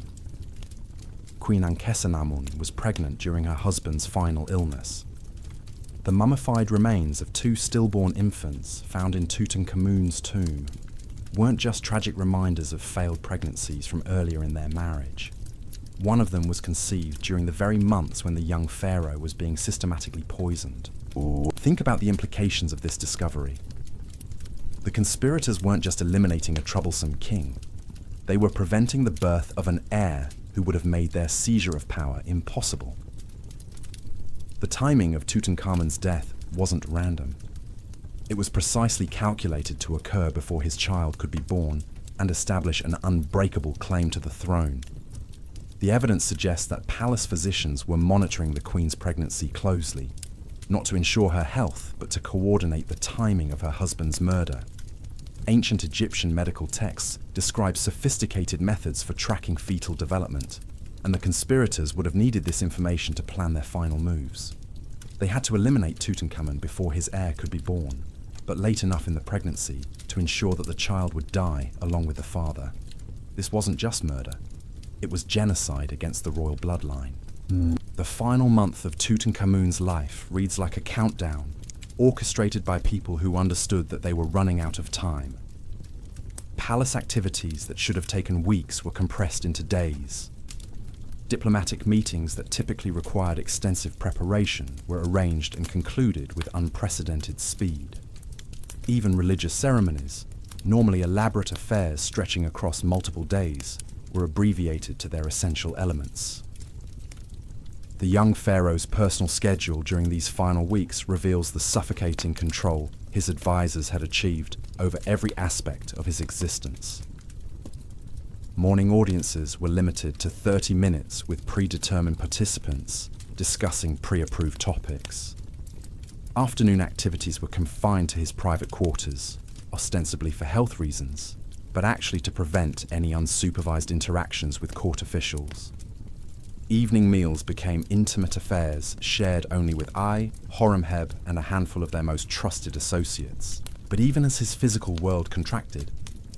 Queen Tutankhamun was pregnant during her husband's final illness. The mummified remains of 2 stillborn infants found in Tutankhamun's tomb weren't just tragic reminders of failed pregnancies from earlier in their marriage. One of them was conceived during the very months when the young pharaoh was being systematically poisoned. Think about the implications of this discovery. The conspirators weren't just eliminating a troublesome king. They were preventing the birth of an heir who would have made their seizure of power impossible. The timing of Tutankhamun's death wasn't random. It was precisely calculated to occur before his child could be born and establish an unbreakable claim to the throne. The evidence suggests that palace physicians were monitoring the queen's pregnancy closely, not to ensure her health, but to coordinate the timing of her husband's murder. Ancient Egyptian medical texts describe sophisticated methods for tracking fetal development, and the conspirators would have needed this information to plan their final moves. They had to eliminate Tutankhamun before his heir could be born, but late enough in the pregnancy to ensure that the child would die along with the father. This wasn't just murder. It was genocide against the royal bloodline. The final month of Tutankhamun's life reads like a countdown, orchestrated by people who understood that they were running out of time. Palace activities that should have taken weeks were compressed into days. Diplomatic meetings that typically required extensive preparation were arranged and concluded with unprecedented speed. Even religious ceremonies, normally elaborate affairs stretching across multiple days, were abbreviated to their essential elements. The young pharaoh's personal schedule during these final weeks reveals the suffocating control his advisors had achieved over every aspect of his existence. Morning audiences were limited to 30 minutes with predetermined participants discussing pre-approved topics. Afternoon activities were confined to his private quarters, ostensibly for health reasons, but actually to prevent any unsupervised interactions with court officials. Evening meals became intimate affairs shared only with Horemheb, and a handful of their most trusted associates. But even as his physical world contracted,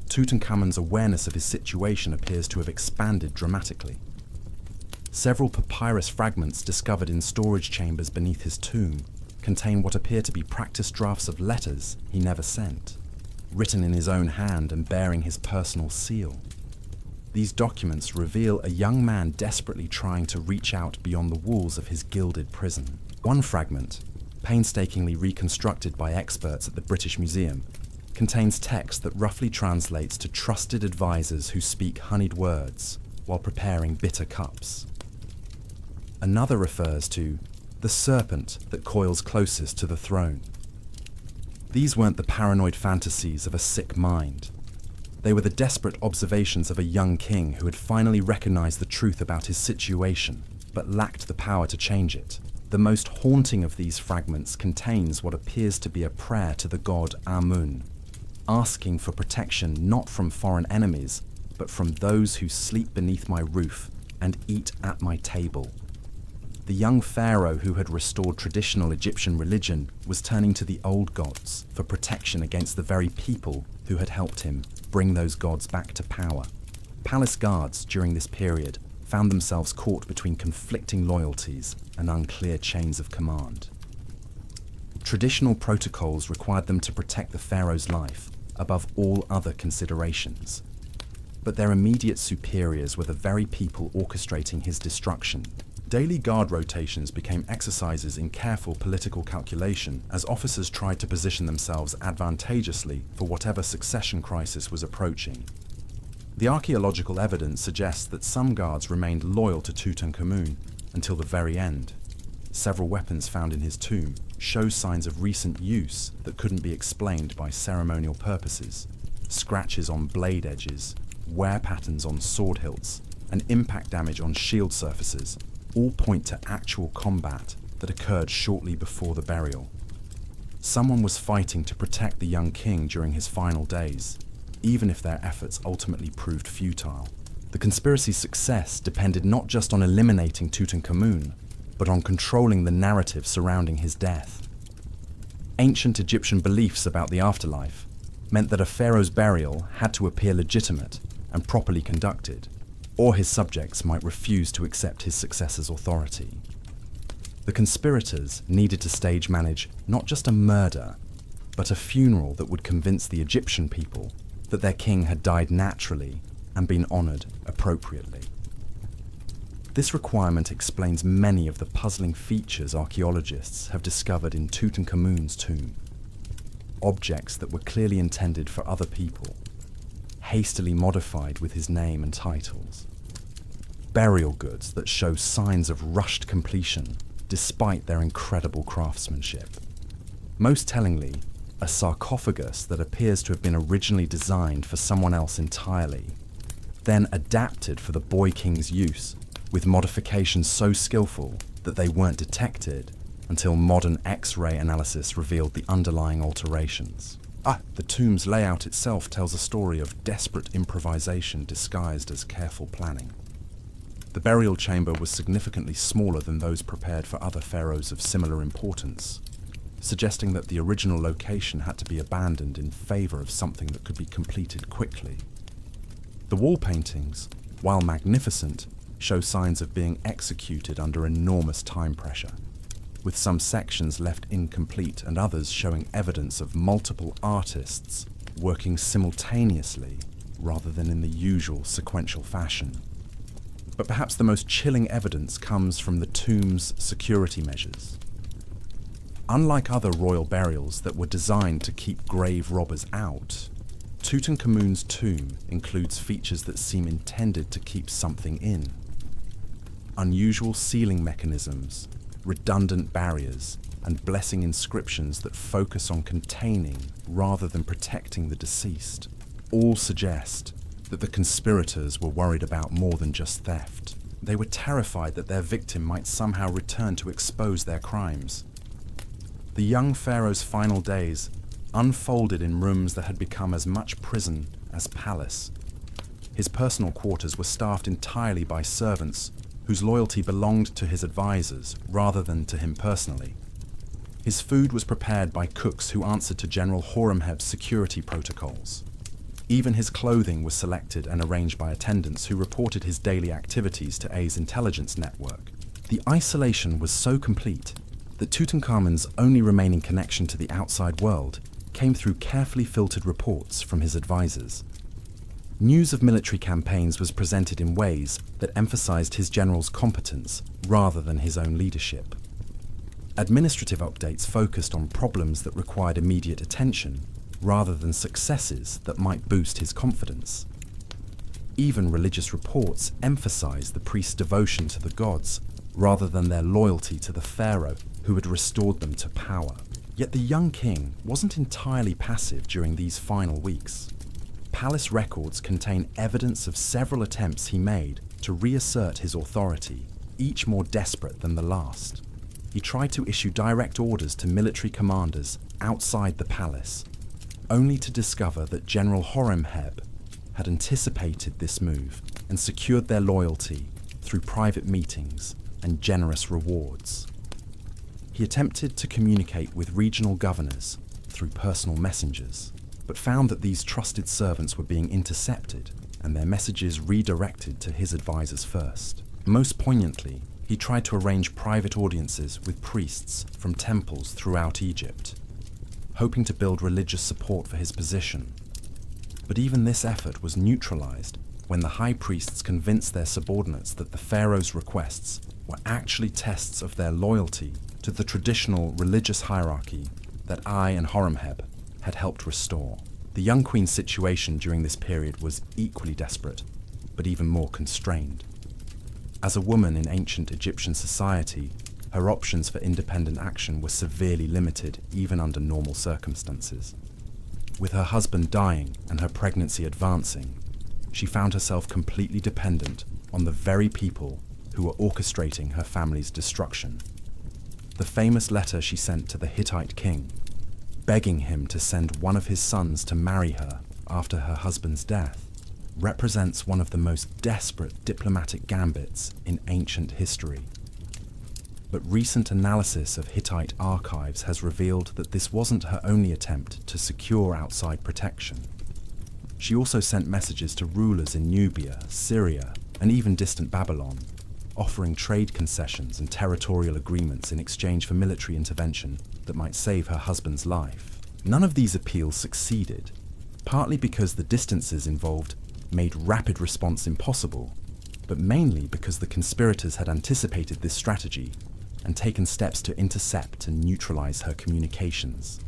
Tutankhamun's awareness of his situation appears to have expanded dramatically. Several papyrus fragments discovered in storage chambers beneath his tomb contain what appear to be practice drafts of letters he never sent, written in his own hand and bearing his personal seal. These documents reveal a young man desperately trying to reach out beyond the walls of his gilded prison. One fragment, painstakingly reconstructed by experts at the British Museum, contains text that roughly translates to trusted advisors who speak honeyed words while preparing bitter cups. Another refers to the serpent that coils closest to the throne. These weren't the paranoid fantasies of a sick mind. They were the desperate observations of a young king who had finally recognized the truth about his situation, but lacked the power to change it. The most haunting of these fragments contains what appears to be a prayer to the god Amun, asking for protection not from foreign enemies, but from those who sleep beneath my roof and eat at my table. The young pharaoh who had restored traditional Egyptian religion was turning to the old gods for protection against the very people who had helped him bring those gods back to power. Palace guards during this period found themselves caught between conflicting loyalties and unclear chains of command. Traditional protocols required them to protect the pharaoh's life above all other considerations. But their immediate superiors were the very people orchestrating his destruction. Daily guard rotations became exercises in careful political calculation as officers tried to position themselves advantageously for whatever succession crisis was approaching. The archaeological evidence suggests that some guards remained loyal to Tutankhamun until the very end. Several weapons found in his tomb show signs of recent use that couldn't be explained by ceremonial purposes. Scratches on blade edges, wear patterns on sword hilts, and impact damage on shield surfaces all point to actual combat that occurred shortly before the burial. Someone was fighting to protect the young king during his final days, even if their efforts ultimately proved futile. The conspiracy's success depended not just on eliminating Tutankhamun, but on controlling the narrative surrounding his death. Ancient Egyptian beliefs about the afterlife meant that a pharaoh's burial had to appear legitimate and properly conducted, or his subjects might refuse to accept his successor's authority. The conspirators needed to stage manage not just a murder, but a funeral that would convince the Egyptian people that their king had died naturally and been honored appropriately. This requirement explains many of the puzzling features archaeologists have discovered in Tutankhamun's tomb. Objects that were clearly intended for other people, hastily modified with his name and titles. Burial goods that show signs of rushed completion despite their incredible craftsmanship. Most tellingly, a sarcophagus that appears to have been originally designed for someone else entirely, then adapted for the boy king's use, with modifications so skillful that they weren't detected until modern X-ray analysis revealed the underlying alterations. The tomb's layout itself tells a story of desperate improvisation disguised as careful planning. The burial chamber was significantly smaller than those prepared for other pharaohs of similar importance, suggesting that the original location had to be abandoned in favor of something that could be completed quickly. The wall paintings, while magnificent, show signs of being executed under enormous time pressure, with some sections left incomplete and others showing evidence of multiple artists working simultaneously rather than in the usual sequential fashion. But perhaps the most chilling evidence comes from the tomb's security measures. Unlike other royal burials that were designed to keep grave robbers out, Tutankhamun's tomb includes features that seem intended to keep something in. Unusual sealing mechanisms, redundant barriers, and blessing inscriptions that focus on containing rather than protecting the deceased all suggest that the conspirators were worried about more than just theft. They were terrified that their victim might somehow return to expose their crimes. The young pharaoh's final days unfolded in rooms that had become as much prison as palace. His personal quarters were staffed entirely by servants whose loyalty belonged to his advisors rather than to him personally. His food was prepared by cooks who answered to General Horemheb's security protocols. Even his clothing was selected and arranged by attendants who reported his daily activities to A's intelligence network. The isolation was so complete that Tutankhamun's only remaining connection to the outside world came through carefully filtered reports from his advisors. News of military campaigns was presented in ways that emphasized his general's competence rather than his own leadership. Administrative updates focused on problems that required immediate attention rather than successes that might boost his confidence. Even religious reports emphasized the priest's devotion to the gods rather than their loyalty to the pharaoh who had restored them to power. Yet the young king wasn't entirely passive during these final weeks. Palace records contain evidence of several attempts he made to reassert his authority, each more desperate than the last. He tried to issue direct orders to military commanders outside the palace, only to discover that General Horemheb had anticipated this move and secured their loyalty through private meetings and generous rewards. He attempted to communicate with regional governors through personal messengers, but found that these trusted servants were being intercepted and their messages redirected to his advisors first. Most poignantly, he tried to arrange private audiences with priests from temples throughout Egypt, hoping to build religious support for his position. But even this effort was neutralized when the high priests convinced their subordinates that the pharaoh's requests were actually tests of their loyalty to the traditional religious hierarchy that I and Horemheb had helped restore. The young queen's situation during this period was equally desperate, but even more constrained. As a woman in ancient Egyptian society, her options for independent action were severely limited even under normal circumstances. With her husband dying and her pregnancy advancing, she found herself completely dependent on the very people who were orchestrating her family's destruction. The famous letter she sent to the Hittite king, begging him to send one of his sons to marry her after her husband's death, represents one of the most desperate diplomatic gambits in ancient history. But recent analysis of Hittite archives has revealed that this wasn't her only attempt to secure outside protection. She also sent messages to rulers in Nubia, Syria, and even distant Babylon, offering trade concessions and territorial agreements in exchange for military intervention that might save her husband's life. None of these appeals succeeded, partly because the distances involved made rapid response impossible, but mainly because the conspirators had anticipated this strategy and taken steps to intercept and neutralize her communications.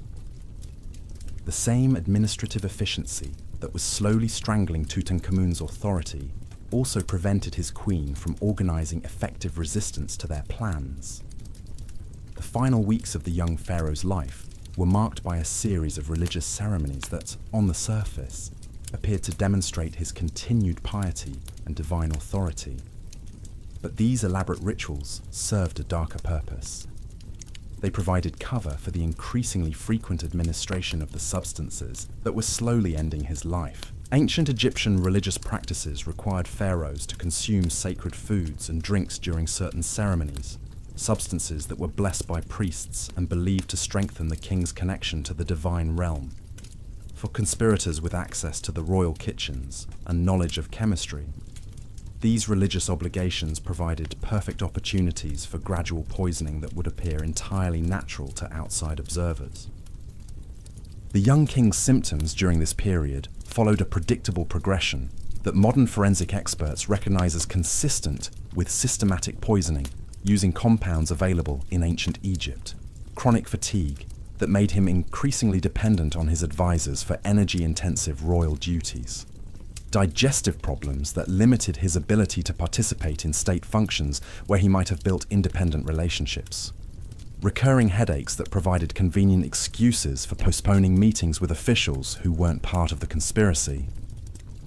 The same administrative efficiency that was slowly strangling Tutankhamun's authority also prevented his queen from organizing effective resistance to their plans. The final weeks of the young pharaoh's life were marked by a series of religious ceremonies that, on the surface, appeared to demonstrate his continued piety and divine authority. But these elaborate rituals served a darker purpose. They provided cover for the increasingly frequent administration of the substances that were slowly ending his life. Ancient Egyptian religious practices required pharaohs to consume sacred foods and drinks during certain ceremonies, substances that were blessed by priests and believed to strengthen the king's connection to the divine realm. For conspirators with access to the royal kitchens and knowledge of chemistry, these religious obligations provided perfect opportunities for gradual poisoning that would appear entirely natural to outside observers. The young king's symptoms during this period followed a predictable progression that modern forensic experts recognize as consistent with systematic poisoning using compounds available in ancient Egypt. Chronic fatigue that made him increasingly dependent on his advisors for energy-intensive royal duties. Digestive problems that limited his ability to participate in state functions where he might have built independent relationships. Recurring headaches that provided convenient excuses for postponing meetings with officials who weren't part of the conspiracy.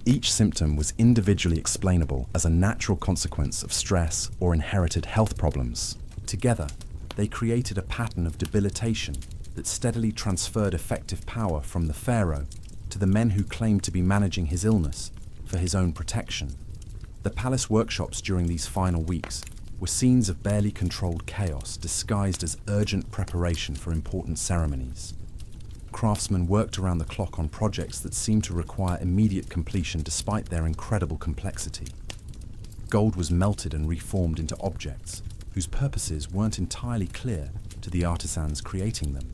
Each symptom was individually explainable as a natural consequence of stress or inherited health problems. Together, they created a pattern of debilitation that steadily transferred effective power from the pharaoh to the men who claimed to be managing his illness for his own protection. The palace workshops during these final weeks were scenes of barely controlled chaos disguised as urgent preparation for important ceremonies. Craftsmen worked around the clock on projects that seemed to require immediate completion despite their incredible complexity. Gold was melted and reformed into objects whose purposes weren't entirely clear to the artisans creating them.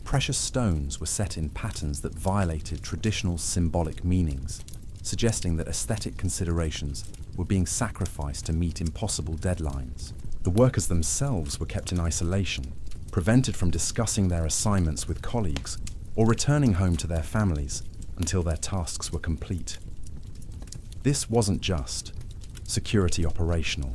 Precious stones were set in patterns that violated traditional symbolic meanings, suggesting that aesthetic considerations were being sacrificed to meet impossible deadlines. The workers themselves were kept in isolation, prevented from discussing their assignments with colleagues or returning home to their families until their tasks were complete. This wasn't just security operational.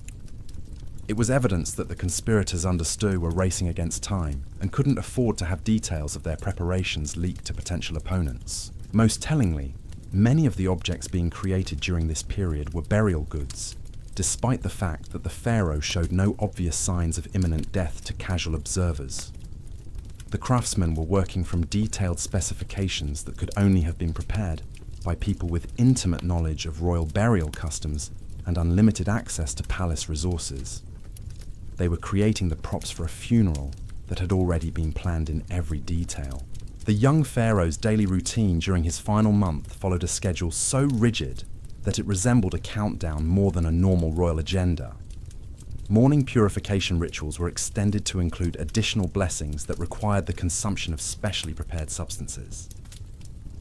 It was evidence that the conspirators understood were racing against time and couldn't afford to have details of their preparations leaked to potential opponents. Most tellingly, many of the objects being created during this period were burial goods, despite the fact that the pharaoh showed no obvious signs of imminent death to casual observers. The craftsmen were working from detailed specifications that could only have been prepared by people with intimate knowledge of royal burial customs and unlimited access to palace resources. They were creating the props for a funeral that had already been planned in every detail. The young pharaoh's daily routine during his final month followed a schedule so rigid that it resembled a countdown more than a normal royal agenda. Morning purification rituals were extended to include additional blessings that required the consumption of specially prepared substances.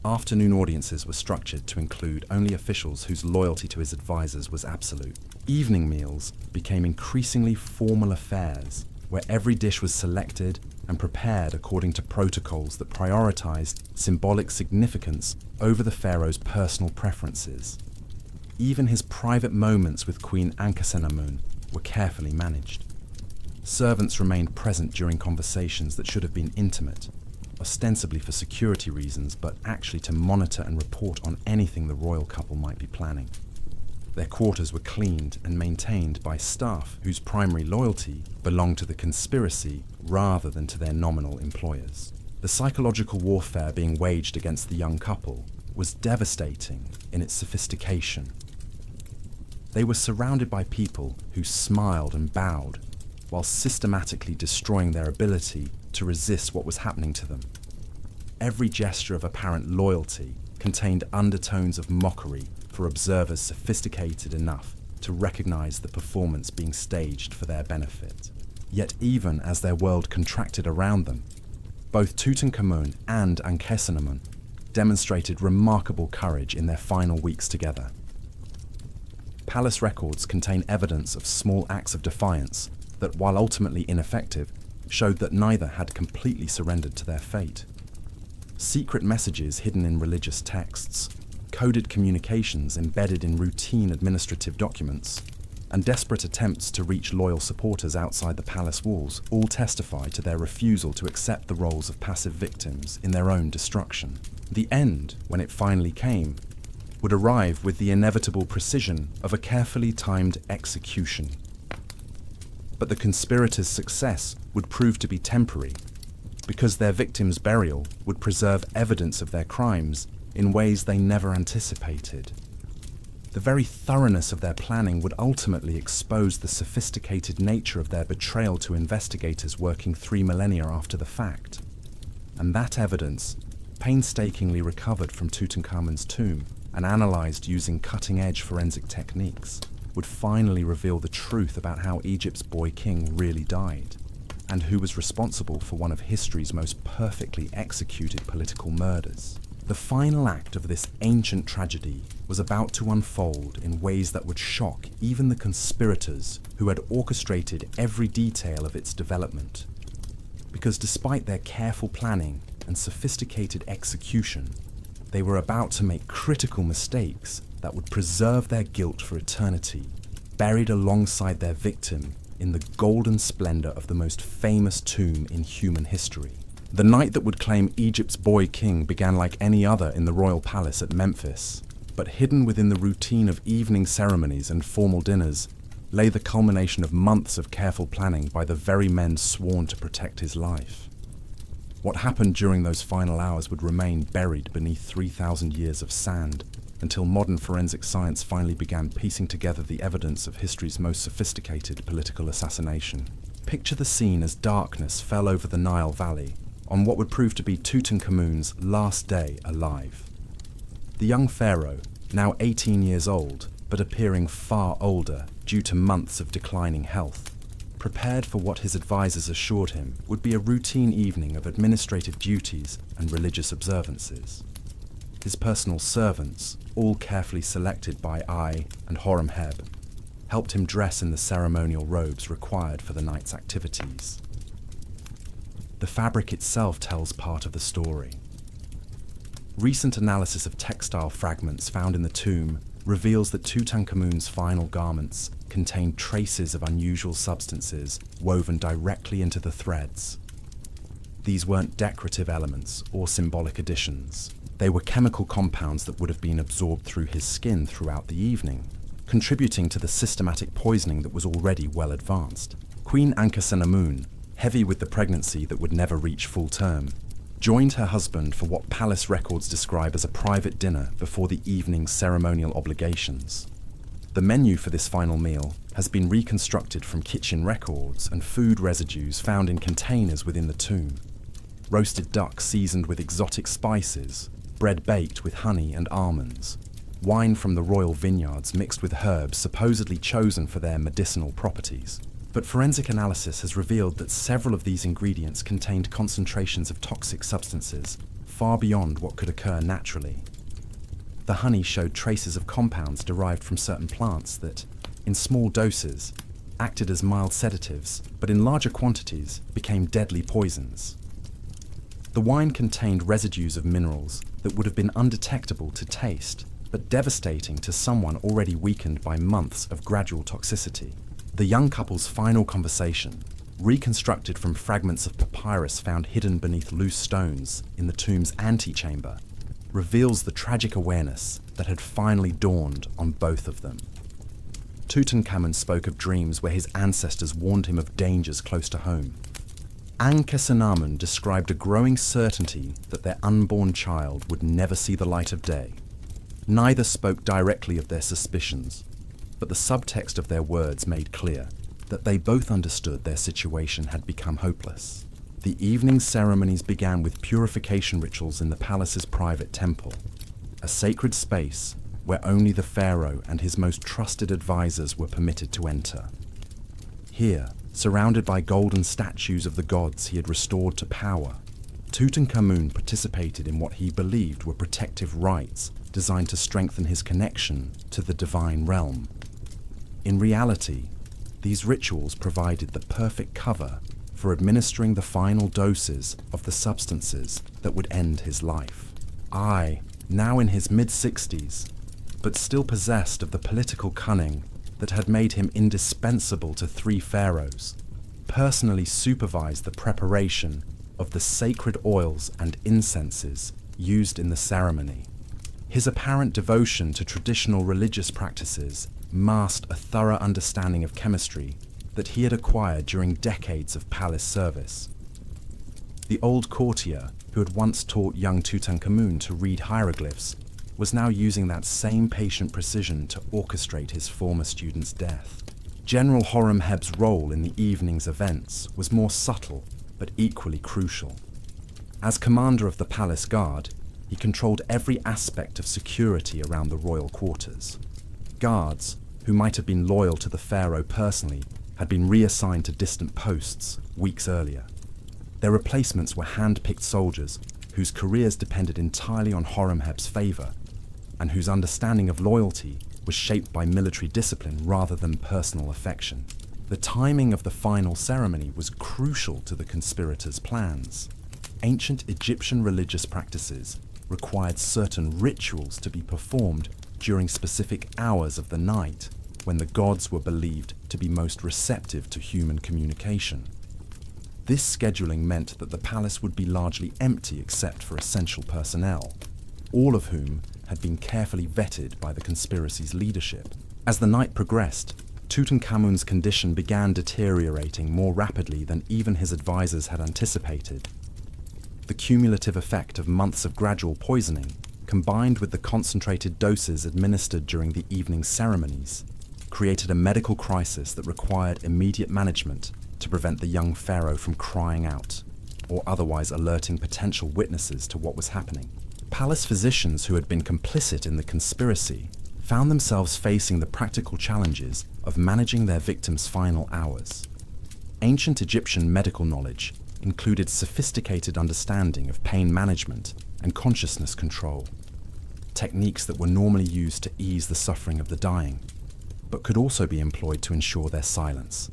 Afternoon audiences were structured to include only officials whose loyalty to his advisors was absolute. Evening meals became increasingly formal affairs, where every dish was selected and prepared according to protocols that prioritized symbolic significance over the pharaoh's personal preferences. Even his private moments with Queen Ankhesenamun were carefully managed. Servants remained present during conversations that should have been intimate, ostensibly for security reasons, but actually to monitor and report on anything the royal couple might be planning. Their quarters were cleaned and maintained by staff whose primary loyalty belonged to the conspiracy rather than to their nominal employers. The psychological warfare being waged against the young couple was devastating in its sophistication. They were surrounded by people who smiled and bowed, while systematically destroying their ability to resist what was happening to them. Every gesture of apparent loyalty contained undertones of mockery for observers sophisticated enough to recognize the performance being staged for their benefit. Yet even as their world contracted around them, both Tutankhamun and Ankhesenamun demonstrated remarkable courage in their final weeks together. palace records contain evidence of small acts of defiance that, while ultimately ineffective, showed that neither had completely surrendered to their fate. Secret messages hidden in religious texts, coded communications embedded in routine administrative documents, and desperate attempts to reach loyal supporters outside the palace walls all testify to their refusal to accept the roles of passive victims in their own destruction. The end, when it finally came, would arrive with the inevitable precision of a carefully timed execution. But the conspirators' success would prove to be temporary, because their victims' burial would preserve evidence of their crimes in ways they never anticipated. The very thoroughness of their planning would ultimately expose the sophisticated nature of their betrayal to investigators working 3 millennia after the fact. And that evidence, painstakingly recovered from Tutankhamun's tomb and analysed using cutting-edge forensic techniques, would finally reveal the truth about how Egypt's boy king really died, and who was responsible for one of history's most perfectly executed political murders. The final act of this ancient tragedy was about to unfold in ways that would shock even the conspirators who had orchestrated every detail of its development. Because despite their careful planning and sophisticated execution, they were about to make critical mistakes that would preserve their guilt for eternity, buried alongside their victim in the golden splendor of the most famous tomb in human history. The night that would claim Egypt's boy king began like any other in the royal palace at Memphis, but hidden within the routine of evening ceremonies and formal dinners lay the culmination of months of careful planning by the very men sworn to protect his life. What happened during those final hours would remain buried beneath 3,000 years of sand until modern forensic science finally began piecing together the evidence of history's most sophisticated political assassination. Picture the scene as darkness fell over the Nile Valley on what would prove to be Tutankhamun's last day alive. The young pharaoh, now 18 years old, but appearing far older due to months of declining health, prepared for what his advisors assured him would be a routine evening of administrative duties and religious observances. His personal servants, all carefully selected by Ai and Horemheb, helped him dress in the ceremonial robes required for the night's activities. The fabric itself tells part of the story. Recent analysis of textile fragments found in the tomb reveals that Tutankhamun's final garments contained traces of unusual substances woven directly into the threads. These weren't decorative elements or symbolic additions. They were chemical compounds that would have been absorbed through his skin throughout the evening, contributing to the systematic poisoning that was already well advanced. Queen Ankhesenamun, heavy with the pregnancy that would never reach full term, joined her husband for what palace records describe as a private dinner before the evening's ceremonial obligations. The menu for this final meal has been reconstructed from kitchen records and food residues found in containers within the tomb. Roasted duck seasoned with exotic spices, bread baked with honey and almonds, wine from the royal vineyards mixed with herbs supposedly chosen for their medicinal properties. But forensic analysis has revealed that several of these ingredients contained concentrations of toxic substances far beyond what could occur naturally. The honey showed traces of compounds derived from certain plants that, in small doses, acted as mild sedatives, but in larger quantities became deadly poisons. The wine contained residues of minerals that would have been undetectable to taste, but devastating to someone already weakened by months of gradual toxicity. The young couple's final conversation, reconstructed from fragments of papyrus found hidden beneath loose stones in the tomb's antechamber, reveals the tragic awareness that had finally dawned on both of them. Tutankhamun spoke of dreams where his ancestors warned him of dangers close to home. Ankhesenamun described a growing certainty that their unborn child would never see the light of day. Neither spoke directly of their suspicions, but the subtext of their words made clear that they both understood their situation had become hopeless. The evening ceremonies began with purification rituals in the palace's private temple, a sacred space where only the pharaoh and his most trusted advisors were permitted to enter. Here, surrounded by golden statues of the gods he had restored to power, Tutankhamun participated in what he believed were protective rites designed to strengthen his connection to the divine realm. In reality, these rituals provided the perfect cover for administering the final doses of the substances that would end his life. I, now in his mid-60s, but still possessed of the political cunning that had made him indispensable to three pharaohs, personally supervised the preparation of the sacred oils and incenses used in the ceremony. His apparent devotion to traditional religious practices masked a thorough understanding of chemistry that he had acquired during decades of palace service. The old courtier who had once taught young Tutankhamun to read hieroglyphs was now using that same patient precision to orchestrate his former student's death. General Horemheb's role in the evening's events was more subtle but equally crucial. As commander of the palace guard, he controlled every aspect of security around the royal quarters. Guards, who might have been loyal to the pharaoh personally, had been reassigned to distant posts weeks earlier. Their replacements were hand-picked soldiers whose careers depended entirely on Horemheb's favor, and whose understanding of loyalty was shaped by military discipline rather than personal affection. The timing of the final ceremony was crucial to the conspirators' plans. Ancient Egyptian religious practices required certain rituals to be performed during specific hours of the night when the gods were believed to be most receptive to human communication. This scheduling meant that the palace would be largely empty except for essential personnel, all of whom had been carefully vetted by the conspiracy's leadership. As the night progressed, Tutankhamun's condition began deteriorating more rapidly than even his advisors had anticipated. The cumulative effect of months of gradual poisoning, combined with the concentrated doses administered during the evening ceremonies, created a medical crisis that required immediate management to prevent the young pharaoh from crying out or otherwise alerting potential witnesses to what was happening. Palace physicians who had been complicit in the conspiracy found themselves facing the practical challenges of managing their victims' final hours. Ancient Egyptian medical knowledge included sophisticated understanding of pain management and consciousness control, techniques that were normally used to ease the suffering of the dying, but could also be employed to ensure their silence.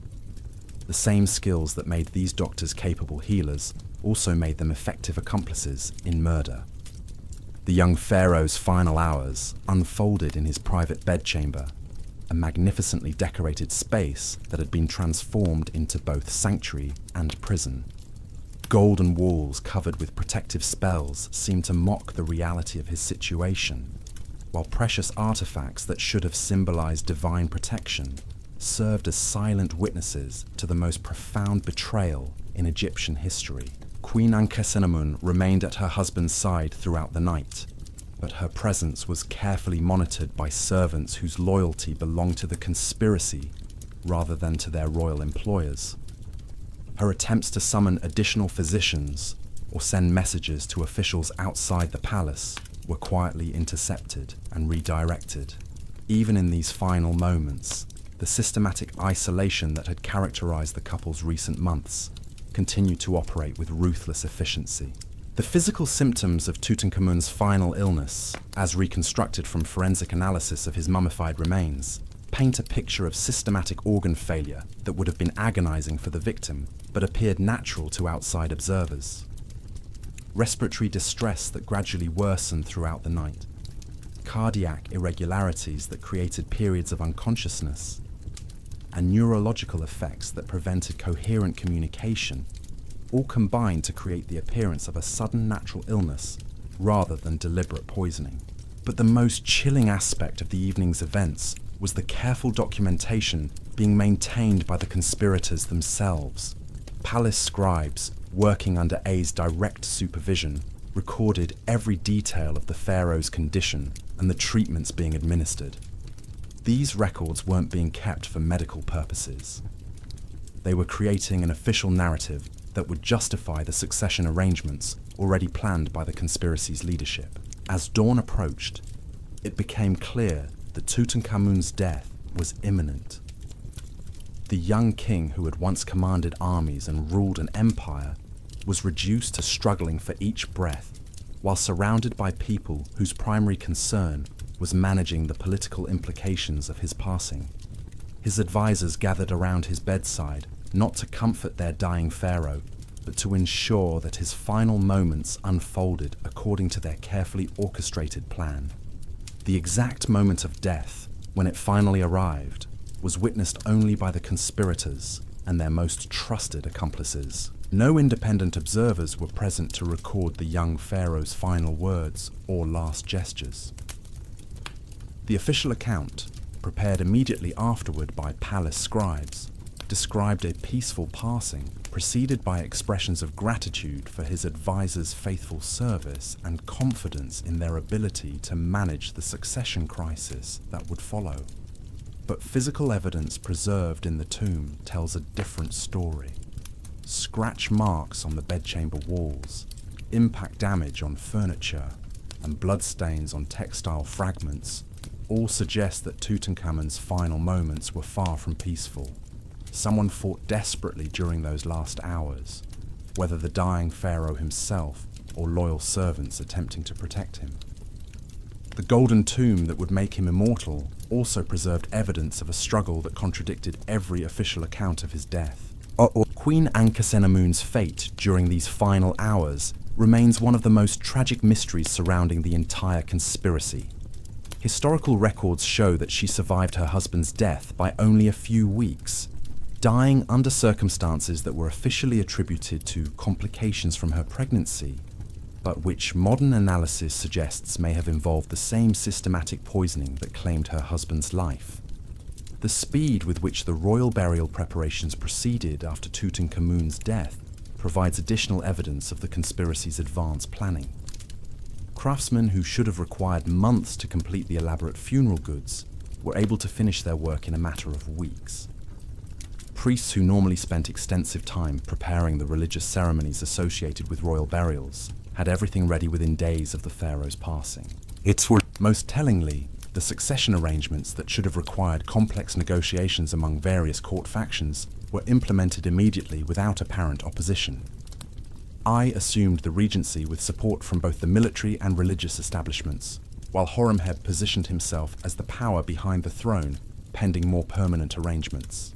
The same skills that made these doctors capable healers also made them effective accomplices in murder. The young pharaoh's final hours unfolded in his private bedchamber, a magnificently decorated space that had been transformed into both sanctuary and prison. Golden walls covered with protective spells seemed to mock the reality of his situation, while precious artifacts that should have symbolized divine protection served as silent witnesses to the most profound betrayal in Egyptian history. Queen Ankhesenamun remained at her husband's side throughout the night, but her presence was carefully monitored by servants whose loyalty belonged to the conspiracy rather than to their royal employers. Her attempts to summon additional physicians or send messages to officials outside the palace were quietly intercepted and redirected. Even in these final moments, the systematic isolation that had characterized the couple's recent months continued to operate with ruthless efficiency. The physical symptoms of Tutankhamun's final illness, as reconstructed from forensic analysis of his mummified remains, paint a picture of systematic organ failure that would have been agonizing for the victim, but appeared natural to outside observers. Respiratory distress that gradually worsened throughout the night, cardiac irregularities that created periods of unconsciousness, and neurological effects that prevented coherent communication, all combined to create the appearance of a sudden natural illness rather than deliberate poisoning. But the most chilling aspect of the evening's events was the careful documentation being maintained by the conspirators themselves. Palace scribes, working under A's direct supervision, recorded every detail of the pharaoh's condition and the treatments being administered. These records weren't being kept for medical purposes. They were creating an official narrative that would justify the succession arrangements already planned by the conspiracy's leadership. As dawn approached, it became clear that Tutankhamun's death was imminent. The young king who had once commanded armies and ruled an empire was reduced to struggling for each breath, while surrounded by people whose primary concern was managing the political implications of his passing. His advisors gathered around his bedside, not to comfort their dying pharaoh, but to ensure that his final moments unfolded according to their carefully orchestrated plan. The exact moment of death, when it finally arrived, was witnessed only by the conspirators and their most trusted accomplices. No independent observers were present to record the young pharaoh's final words or last gestures. The official account, prepared immediately afterward by palace scribes, described a peaceful passing preceded by expressions of gratitude for his advisors' faithful service and confidence in their ability to manage the succession crisis that would follow. But physical evidence preserved in the tomb tells a different story. Scratch marks on the bedchamber walls, impact damage on furniture, and bloodstains on textile fragments all suggest that Tutankhamun's final moments were far from peaceful. Someone fought desperately during those last hours, whether the dying pharaoh himself or loyal servants attempting to protect him. The golden tomb that would make him immortal also preserved evidence of a struggle that contradicted every official account of his death. Queen Ankhesenamun's fate during these final hours remains one of the most tragic mysteries surrounding the entire conspiracy. Historical records show that she survived her husband's death by only a few weeks, dying under circumstances that were officially attributed to complications from her pregnancy, but which modern analysis suggests may have involved the same systematic poisoning that claimed her husband's life. The speed with which the royal burial preparations proceeded after Tutankhamun's death provides additional evidence of the conspiracy's advanced planning. Craftsmen who should have required months to complete the elaborate funeral goods were able to finish their work in a matter of weeks. Priests who normally spent extensive time preparing the religious ceremonies associated with royal burials had everything ready within days of the pharaoh's passing. Most tellingly, the succession arrangements that should have required complex negotiations among various court factions were implemented immediately without apparent opposition. I assumed the regency with support from both the military and religious establishments, while Horemheb positioned himself as the power behind the throne, pending more permanent arrangements.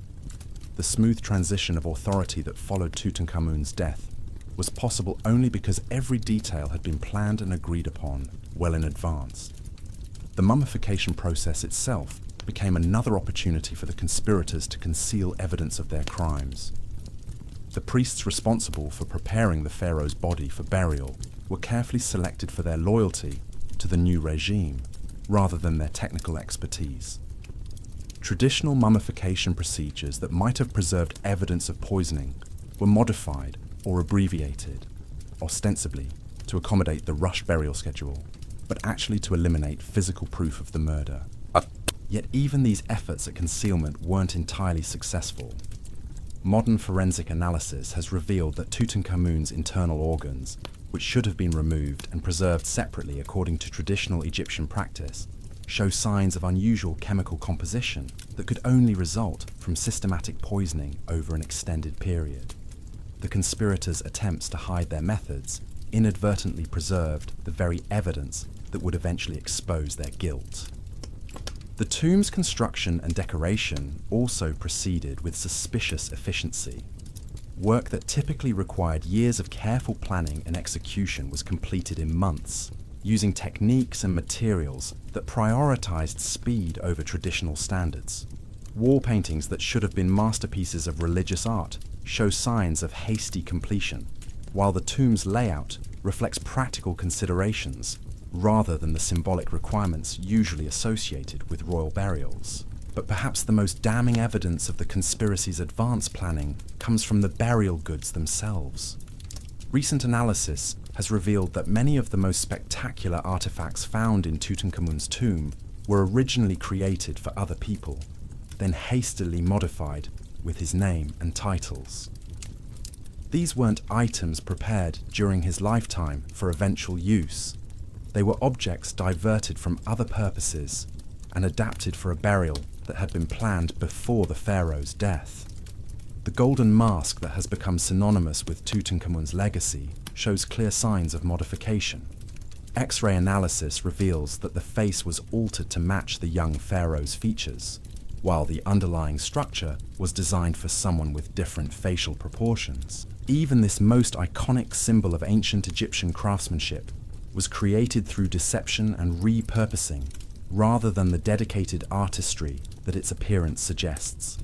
The smooth transition of authority that followed Tutankhamun's death was possible only because every detail had been planned and agreed upon well in advance. The mummification process itself became another opportunity for the conspirators to conceal evidence of their crimes. The priests responsible for preparing the pharaoh's body for burial were carefully selected for their loyalty to the new regime, rather than their technical expertise. Traditional mummification procedures that might have preserved evidence of poisoning were modified or abbreviated, ostensibly to accommodate the rushed burial schedule, but actually to eliminate physical proof of the murder. Yet even these efforts at concealment weren't entirely successful. Modern forensic analysis has revealed that Tutankhamun's internal organs, which should have been removed and preserved separately according to traditional Egyptian practice, show signs of unusual chemical composition that could only result from systematic poisoning over an extended period. The conspirators' attempts to hide their methods inadvertently preserved the very evidence that would eventually expose their guilt. The tomb's construction and decoration also proceeded with suspicious efficiency. Work that typically required years of careful planning and execution was completed in months, using techniques and materials that prioritized speed over traditional standards. Wall paintings that should have been masterpieces of religious art show signs of hasty completion, while the tomb's layout reflects practical considerations rather than the symbolic requirements usually associated with royal burials. But perhaps the most damning evidence of the conspiracy's advanced planning comes from the burial goods themselves. Recent analysis has revealed that many of the most spectacular artifacts found in Tutankhamun's tomb were originally created for other people, then hastily modified with his name and titles. These weren't items prepared during his lifetime for eventual use. They were objects diverted from other purposes and adapted for a burial that had been planned before the pharaoh's death. The golden mask that has become synonymous with Tutankhamun's legacy shows clear signs of modification. X-ray analysis reveals that the face was altered to match the young pharaoh's features. while the underlying structure was designed for someone with different facial proportions. Even this most iconic symbol of ancient Egyptian craftsmanship was created through deception and repurposing, rather than the dedicated artistry that its appearance suggests.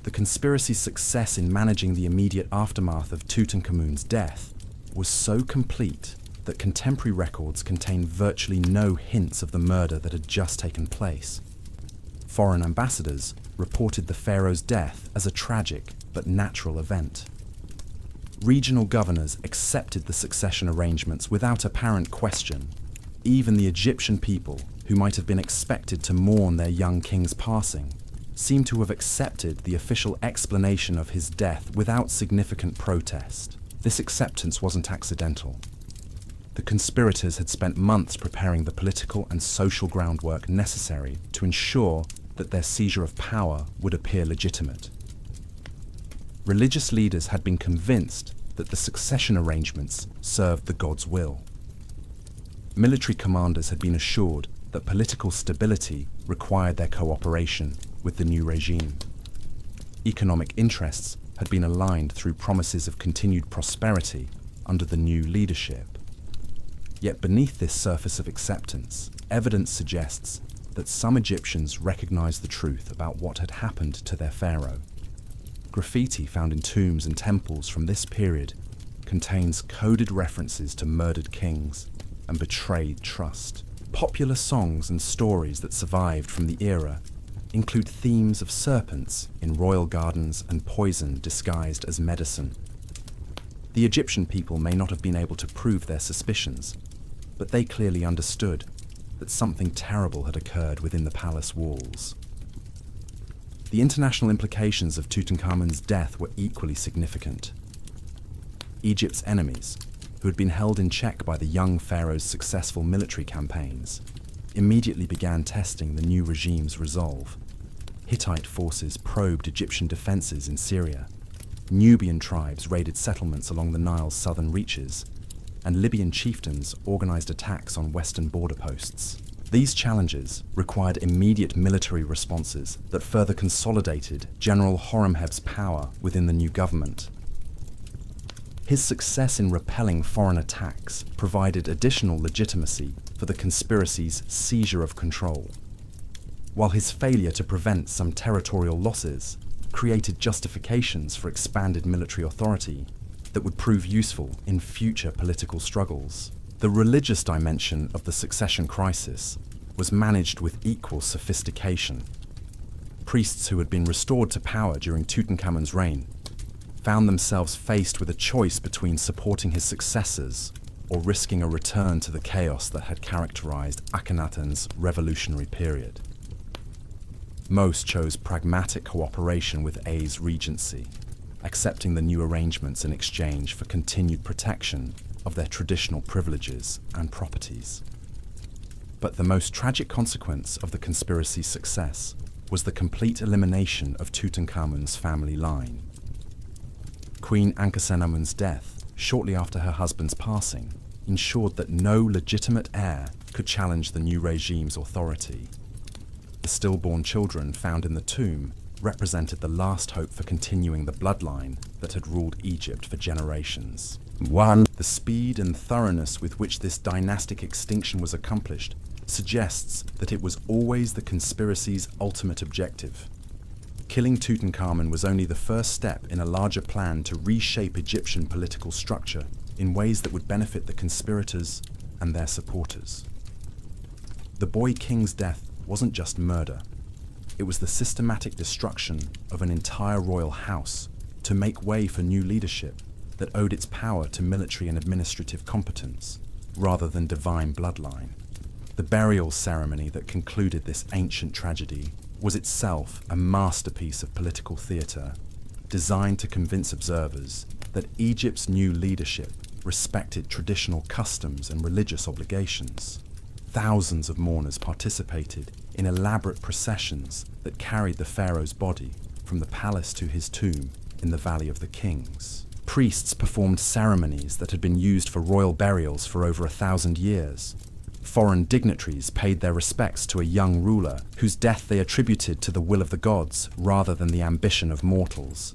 The conspiracy's success in managing the immediate aftermath of Tutankhamun's death was so complete that contemporary records contain virtually no hints of the murder that had just taken place. Foreign ambassadors reported the pharaoh's death as a tragic but natural event. Regional governors accepted the succession arrangements without apparent question. Even the Egyptian people, who might have been expected to mourn their young king's passing, seemed to have accepted the official explanation of his death without significant protest. This acceptance wasn't accidental. The conspirators had spent months preparing the political and social groundwork necessary to ensure that their seizure of power would appear legitimate. Religious leaders had been convinced that the succession arrangements served the god's will. Military commanders had been assured that political stability required their cooperation with the new regime. Economic interests had been aligned through promises of continued prosperity under the new leadership. Yet beneath this surface of acceptance, evidence suggests that some Egyptians recognized the truth about what had happened to their pharaoh. Graffiti found in tombs and temples from this period contains coded references to murdered kings and betrayed trust. Popular songs and stories that survived from the era include themes of serpents in royal gardens and poison disguised as medicine. The Egyptian people may not have been able to prove their suspicions, but they clearly understood that something terrible had occurred within the palace walls. The international implications of Tutankhamun's death were equally significant. Egypt's enemies, who had been held in check by the young pharaoh's successful military campaigns, immediately began testing the new regime's resolve. Hittite forces probed Egyptian defenses in Syria. Nubian tribes raided settlements along the Nile's southern reaches, and Libyan chieftains organized attacks on western border posts. These challenges required immediate military responses that further consolidated General Horemheb's power within the new government. His success in repelling foreign attacks provided additional legitimacy for the conspiracy's seizure of control, while his failure to prevent some territorial losses created justifications for expanded military authority that would prove useful in future political struggles. The religious dimension of the succession crisis was managed with equal sophistication. Priests who had been restored to power during Tutankhamun's reign found themselves faced with a choice between supporting his successors or risking a return to the chaos that had characterized Akhenaten's revolutionary period. Most chose pragmatic cooperation with A's regency, accepting the new arrangements in exchange for continued protection of their traditional privileges and properties. But the most tragic consequence of the conspiracy's success was the complete elimination of Tutankhamun's family line. Queen Ankhesenamun's death, shortly after her husband's passing, ensured that no legitimate heir could challenge the new regime's authority. The stillborn children found in the tomb represented the last hope for continuing the bloodline that had ruled Egypt for generations. The speed and thoroughness with which this dynastic extinction was accomplished suggests that it was always the conspiracy's ultimate objective. Killing Tutankhamun was only the first step in a larger plan to reshape Egyptian political structure in ways that would benefit the conspirators and their supporters. The boy king's death wasn't just murder. It was the systematic destruction of an entire royal house to make way for new leadership that owed its power to military and administrative competence, rather than divine bloodline. The burial ceremony that concluded this ancient tragedy was itself a masterpiece of political theatre, designed to convince observers that Egypt's new leadership respected traditional customs and religious obligations. Thousands of mourners participated in elaborate processions that carried the pharaoh's body from the palace to his tomb in the Valley of the Kings. Priests performed ceremonies that had been used for royal burials for over 1,000 years. Foreign dignitaries paid their respects to a young ruler whose death they attributed to the will of the gods rather than the ambition of mortals.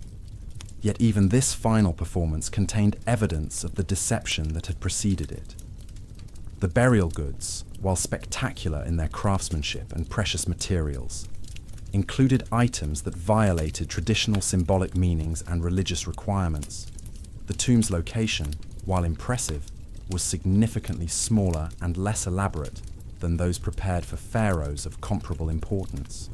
Yet even this final performance contained evidence of the deception that had preceded it. The burial goods, while spectacular in their craftsmanship and precious materials, included items that violated traditional symbolic meanings and religious requirements. The tomb's location, while impressive, was significantly smaller and less elaborate than those prepared for pharaohs of comparable importance.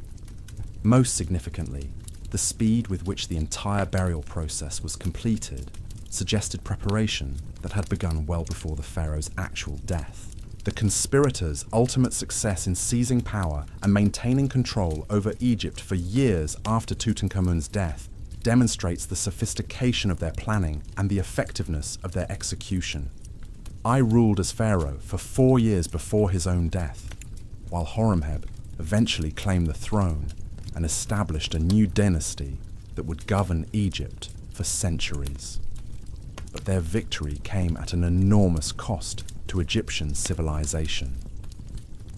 Most significantly, the speed with which the entire burial process was completed suggested preparation that had begun well before the pharaoh's actual death. The conspirators' ultimate success in seizing power and maintaining control over Egypt for years after Tutankhamun's death demonstrates the sophistication of their planning and the effectiveness of their execution. I ruled as pharaoh for 4 years before his own death, while Horemheb eventually claimed the throne and established a new dynasty that would govern Egypt for centuries. But their victory came at an enormous cost to Egyptian civilization.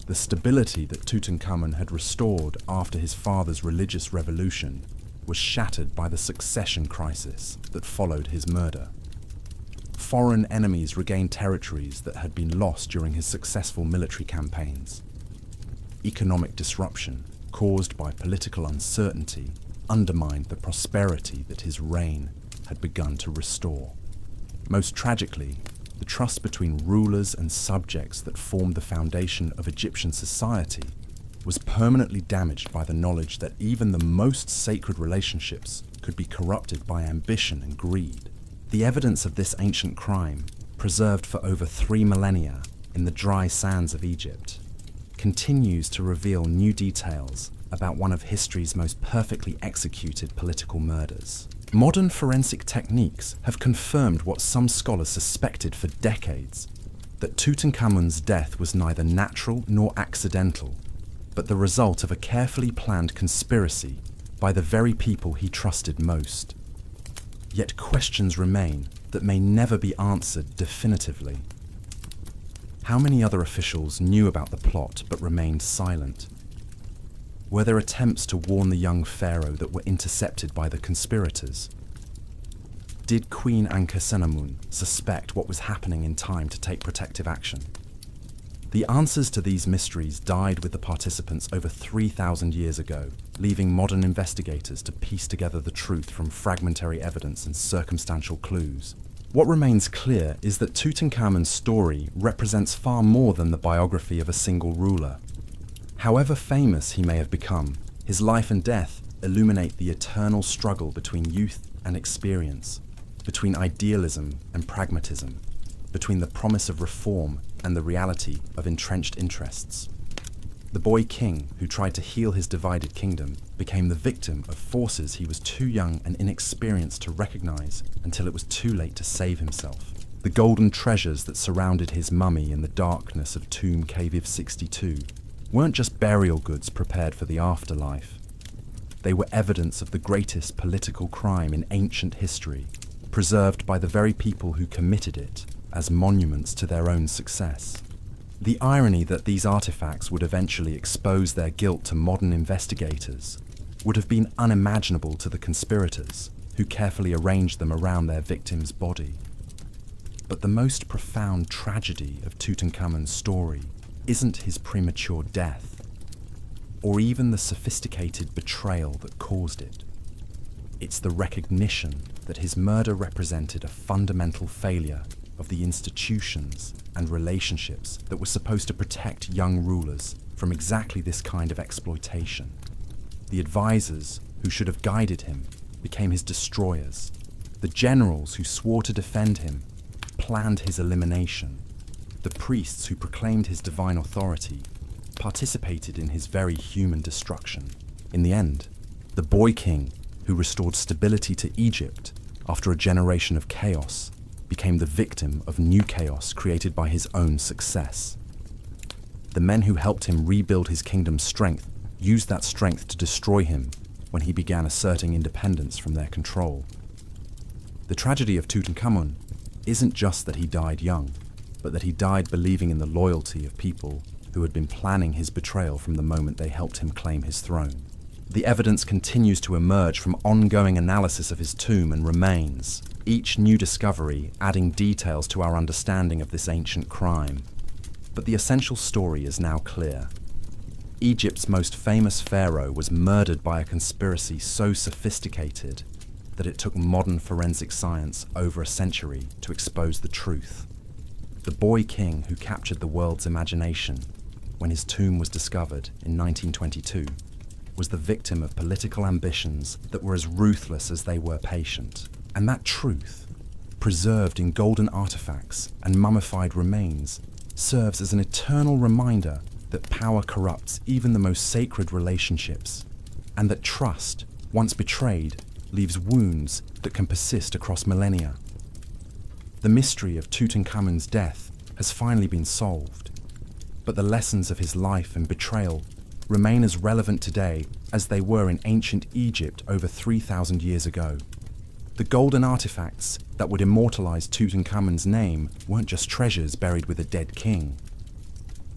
The stability that Tutankhamun had restored after his father's religious revolution was shattered by the succession crisis that followed his murder. Foreign enemies regained territories that had been lost during his successful military campaigns. Economic disruption caused by political uncertainty undermined the prosperity that his reign had begun to restore. Most tragically, the trust between rulers and subjects that formed the foundation of Egyptian society was permanently damaged by the knowledge that even the most sacred relationships could be corrupted by ambition and greed. The evidence of this ancient crime, preserved for over 3 millennia in the dry sands of Egypt, continues to reveal new details about one of history's most perfectly executed political murders. Modern forensic techniques have confirmed what some scholars suspected for decades, that Tutankhamun's death was neither natural nor accidental, but the result of a carefully planned conspiracy by the very people he trusted most. Yet questions remain that may never be answered definitively. How many other officials knew about the plot but remained silent? Were there attempts to warn the young pharaoh that were intercepted by the conspirators? Did Queen Ankhesenamun suspect what was happening in time to take protective action? The answers to these mysteries died with the participants over 3,000 years ago, leaving modern investigators to piece together the truth from fragmentary evidence and circumstantial clues. What remains clear is that Tutankhamun's story represents far more than the biography of a single ruler. However famous he may have become, his life and death illuminate the eternal struggle between youth and experience, between idealism and pragmatism, between the promise of reform and the reality of entrenched interests. The boy king who tried to heal his divided kingdom became the victim of forces he was too young and inexperienced to recognize until it was too late to save himself. The golden treasures that surrounded his mummy in the darkness of Tomb Cave 62 weren't just burial goods prepared for the afterlife. They were evidence of the greatest political crime in ancient history, preserved by the very people who committed it as monuments to their own success. The irony that these artifacts would eventually expose their guilt to modern investigators would have been unimaginable to the conspirators, who carefully arranged them around their victim's body. But the most profound tragedy of Tutankhamun's story isn't his premature death, or even the sophisticated betrayal that caused it. It's the recognition that his murder represented a fundamental failure of the institutions and relationships that were supposed to protect young rulers from exactly this kind of exploitation. The advisors who should have guided him became his destroyers. The generals who swore to defend him planned his elimination. The priests who proclaimed his divine authority participated in his very human destruction. In the end, the boy king who restored stability to Egypt after a generation of chaos became the victim of new chaos created by his own success. The men who helped him rebuild his kingdom's strength used that strength to destroy him when he began asserting independence from their control. The tragedy of Tutankhamun isn't just that he died young. but that he died believing in the loyalty of people who had been planning his betrayal from the moment they helped him claim his throne. The evidence continues to emerge from ongoing analysis of his tomb and remains, each new discovery adding details to our understanding of this ancient crime. But the essential story is now clear. Egypt's most famous pharaoh was murdered by a conspiracy so sophisticated that it took modern forensic science over a century to expose the truth. The boy king who captured the world's imagination when his tomb was discovered in 1922 was the victim of political ambitions that were as ruthless as they were patient. And that truth, preserved in golden artifacts and mummified remains, serves as an eternal reminder that power corrupts even the most sacred relationships, and that trust, once betrayed, leaves wounds that can persist across millennia. The mystery of Tutankhamun's death has finally been solved, but the lessons of his life and betrayal remain as relevant today as they were in ancient Egypt over 3,000 years ago. The golden artifacts that would immortalize Tutankhamun's name weren't just treasures buried with a dead king.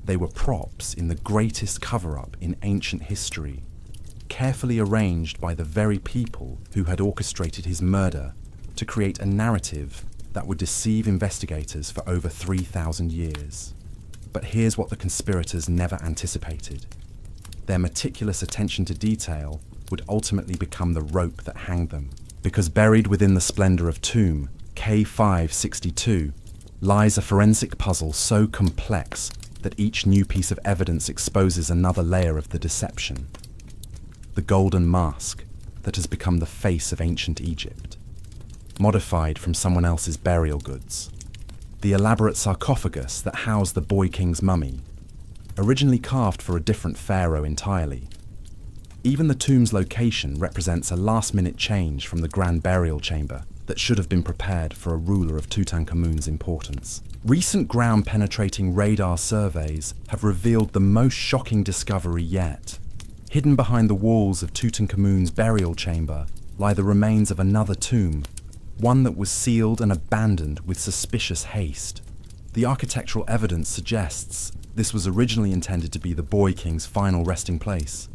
They were props in the greatest cover-up in ancient history, carefully arranged by the very people who had orchestrated his murder to create a narrative that would deceive investigators for over 3,000 years. But here's what the conspirators never anticipated. Their meticulous attention to detail would ultimately become the rope that hanged them, because buried within the splendor of tomb K562 lies a forensic puzzle so complex that each new piece of evidence exposes another layer of the deception. The golden mask that has become the face of ancient Egypt, modified from someone else's burial goods. The elaborate sarcophagus that housed the boy king's mummy, originally carved for a different pharaoh entirely. Even the tomb's location represents a last-minute change from the grand burial chamber that should have been prepared for a ruler of Tutankhamun's importance. Recent ground-penetrating radar surveys have revealed the most shocking discovery yet. Hidden behind the walls of Tutankhamun's burial chamber lie the remains of another tomb, one that was sealed and abandoned with suspicious haste. The architectural evidence suggests this was originally intended to be the boy king's final resting place,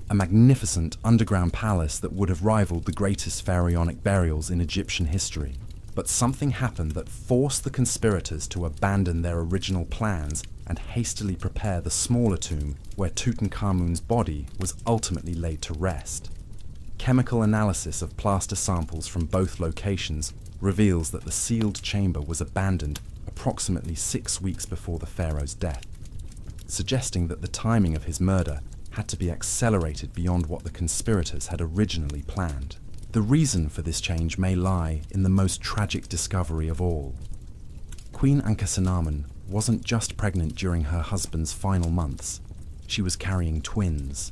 a magnificent underground palace that would have rivaled the greatest pharaonic burials in Egyptian history. But something happened that forced the conspirators to abandon their original plans and hastily prepare the smaller tomb where Tutankhamun's body was ultimately laid to rest. Chemical analysis of plaster samples from both locations reveals that the sealed chamber was abandoned approximately 6 weeks before the pharaoh's death, suggesting that the timing of his murder had to be accelerated beyond what the conspirators had originally planned. The reason for this change may lie in the most tragic discovery of all. Queen Tutankhamun wasn't just pregnant during her husband's final months, she was carrying twins.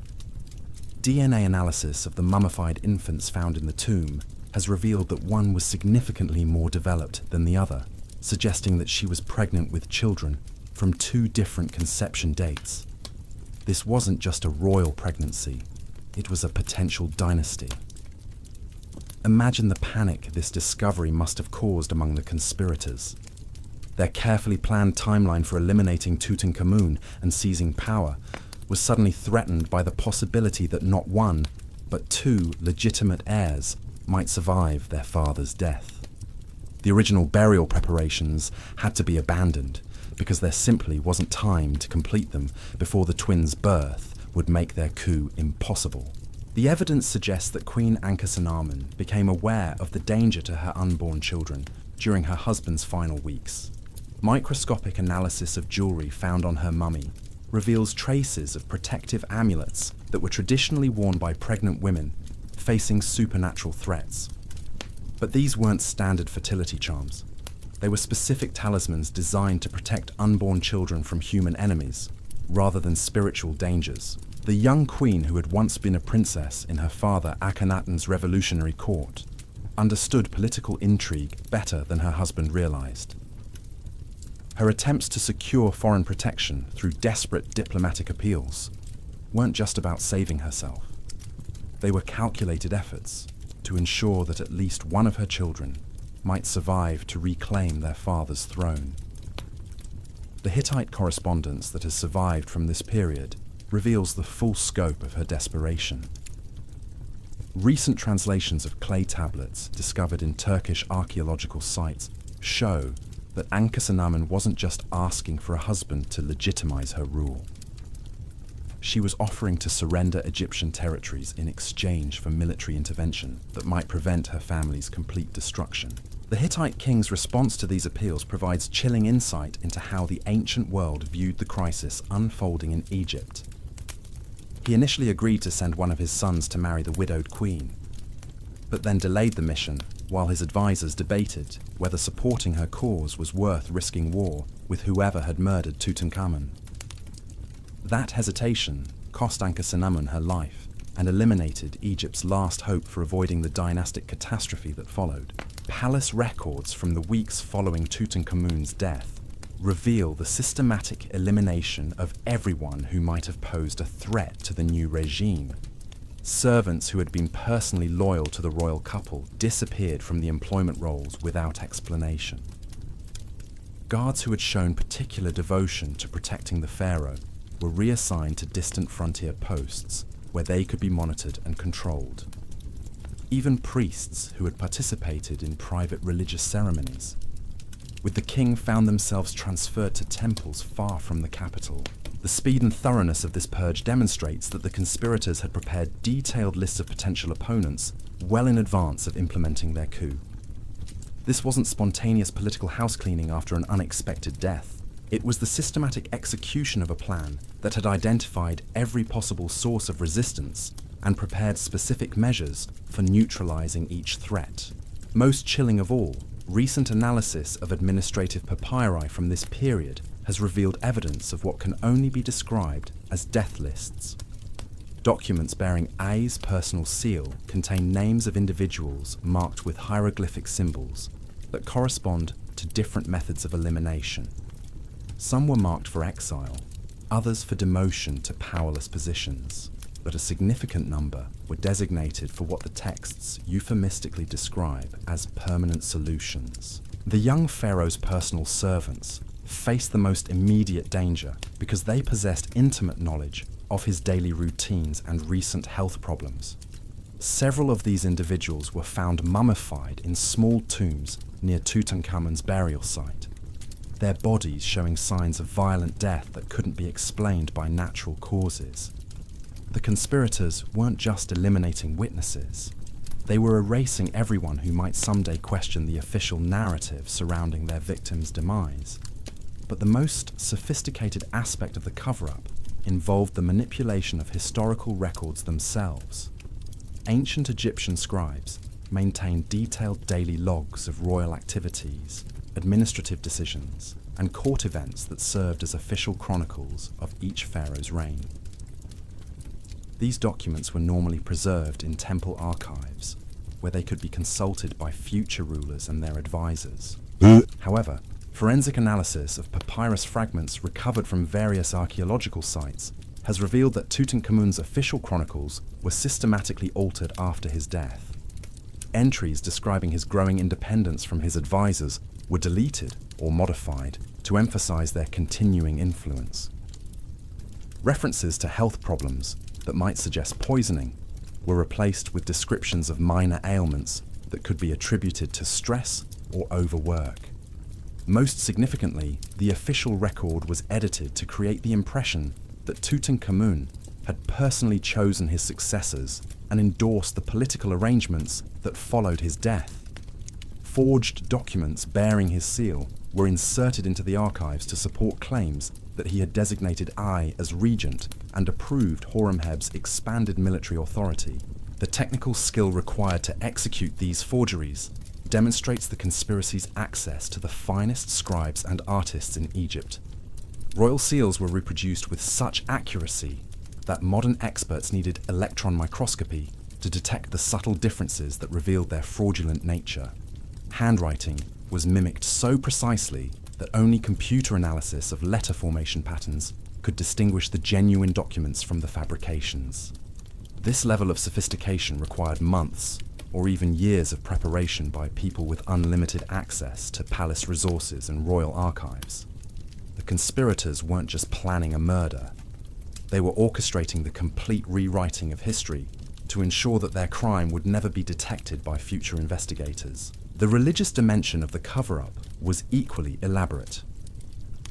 DNA analysis of the mummified infants found in the tomb has revealed that one was significantly more developed than the other, suggesting that she was pregnant with children from 2 different conception dates. This wasn't just a royal pregnancy, it was a potential dynasty. Imagine the panic this discovery must have caused among the conspirators. Their carefully planned timeline for eliminating Tutankhamun and seizing power was suddenly threatened by the possibility that not one, but 2 legitimate heirs might survive their father's death. The original burial preparations had to be abandoned because there simply wasn't time to complete them before the twins' birth would make their coup impossible. The evidence suggests that Queen Tutankhamun became aware of the danger to her unborn children during her husband's final weeks. Microscopic analysis of jewelry found on her mummy reveals traces of protective amulets that were traditionally worn by pregnant women facing supernatural threats. But these weren't standard fertility charms. They were specific talismans designed to protect unborn children from human enemies, rather than spiritual dangers. The young queen, who had once been a princess in her father Akhenaten's revolutionary court, understood political intrigue better than her husband realized. Her attempts to secure foreign protection through desperate diplomatic appeals weren't just about saving herself. They were calculated efforts to ensure that at least one of her children might survive to reclaim their father's throne. The Hittite correspondence that has survived from this period reveals the full scope of her desperation. Recent translations of clay tablets discovered in Turkish archaeological sites show that Ankhesenamun wasn't just asking for a husband to legitimize her rule. She was offering to surrender Egyptian territories in exchange for military intervention that might prevent her family's complete destruction. The Hittite king's response to these appeals provides chilling insight into how the ancient world viewed the crisis unfolding in Egypt. He initially agreed to send one of his sons to marry the widowed queen, but then delayed the mission while his advisors debated whether supporting her cause was worth risking war with whoever had murdered Tutankhamun. That hesitation cost Ankhesenamun her life and eliminated Egypt's last hope for avoiding the dynastic catastrophe that followed. Palace records from the weeks following Tutankhamun's death reveal the systematic elimination of everyone who might have posed a threat to the new regime. Servants who had been personally loyal to the royal couple disappeared from the employment rolls without explanation. Guards who had shown particular devotion to protecting the pharaoh were reassigned to distant frontier posts where they could be monitored and controlled. Even priests who had participated in private religious ceremonies with the king found themselves transferred to temples far from the capital. The speed and thoroughness of this purge demonstrates that the conspirators had prepared detailed lists of potential opponents well in advance of implementing their coup. This wasn't spontaneous political housecleaning after an unexpected death. It was the systematic execution of a plan that had identified every possible source of resistance and prepared specific measures for neutralizing each threat. Most chilling of all, recent analysis of administrative papyri from this period has revealed evidence of what can only be described as death lists. Documents bearing Ay's personal seal contain names of individuals marked with hieroglyphic symbols that correspond to different methods of elimination. Some were marked for exile, others for demotion to powerless positions, but a significant number were designated for what the texts euphemistically describe as permanent solutions. The young pharaoh's personal servants faced the most immediate danger because they possessed intimate knowledge of his daily routines and recent health problems. Several of these individuals were found mummified in small tombs near Tutankhamun's burial site, their bodies showing signs of violent death that couldn't be explained by natural causes. The conspirators weren't just eliminating witnesses, they were erasing everyone who might someday question the official narrative surrounding their victims' demise. But the most sophisticated aspect of the cover-up involved the manipulation of historical records themselves. Ancient Egyptian scribes maintained detailed daily logs of royal activities, administrative decisions, and court events that served as official chronicles of each pharaoh's reign. These documents were normally preserved in temple archives, where they could be consulted by future rulers and their advisors. However, forensic analysis of papyrus fragments recovered from various archaeological sites has revealed that Tutankhamun's official chronicles were systematically altered after his death. Entries describing his growing independence from his advisors were deleted or modified to emphasize their continuing influence. References to health problems that might suggest poisoning were replaced with descriptions of minor ailments that could be attributed to stress or overwork. Most significantly, the official record was edited to create the impression that Tutankhamun had personally chosen his successors and endorsed the political arrangements that followed his death. Forged documents bearing his seal were inserted into the archives to support claims that he had designated Ay as regent and approved Horemheb's expanded military authority. The technical skill required to execute these forgeries demonstrates the conspiracy's access to the finest scribes and artists in Egypt. Royal seals were reproduced with such accuracy that modern experts needed electron microscopy to detect the subtle differences that revealed their fraudulent nature. Handwriting was mimicked so precisely that only computer analysis of letter formation patterns could distinguish the genuine documents from the fabrications. This level of sophistication required months or even years of preparation by people with unlimited access to palace resources and royal archives. The conspirators weren't just planning a murder. They were orchestrating the complete rewriting of history to ensure that their crime would never be detected by future investigators. The religious dimension of the cover-up was equally elaborate.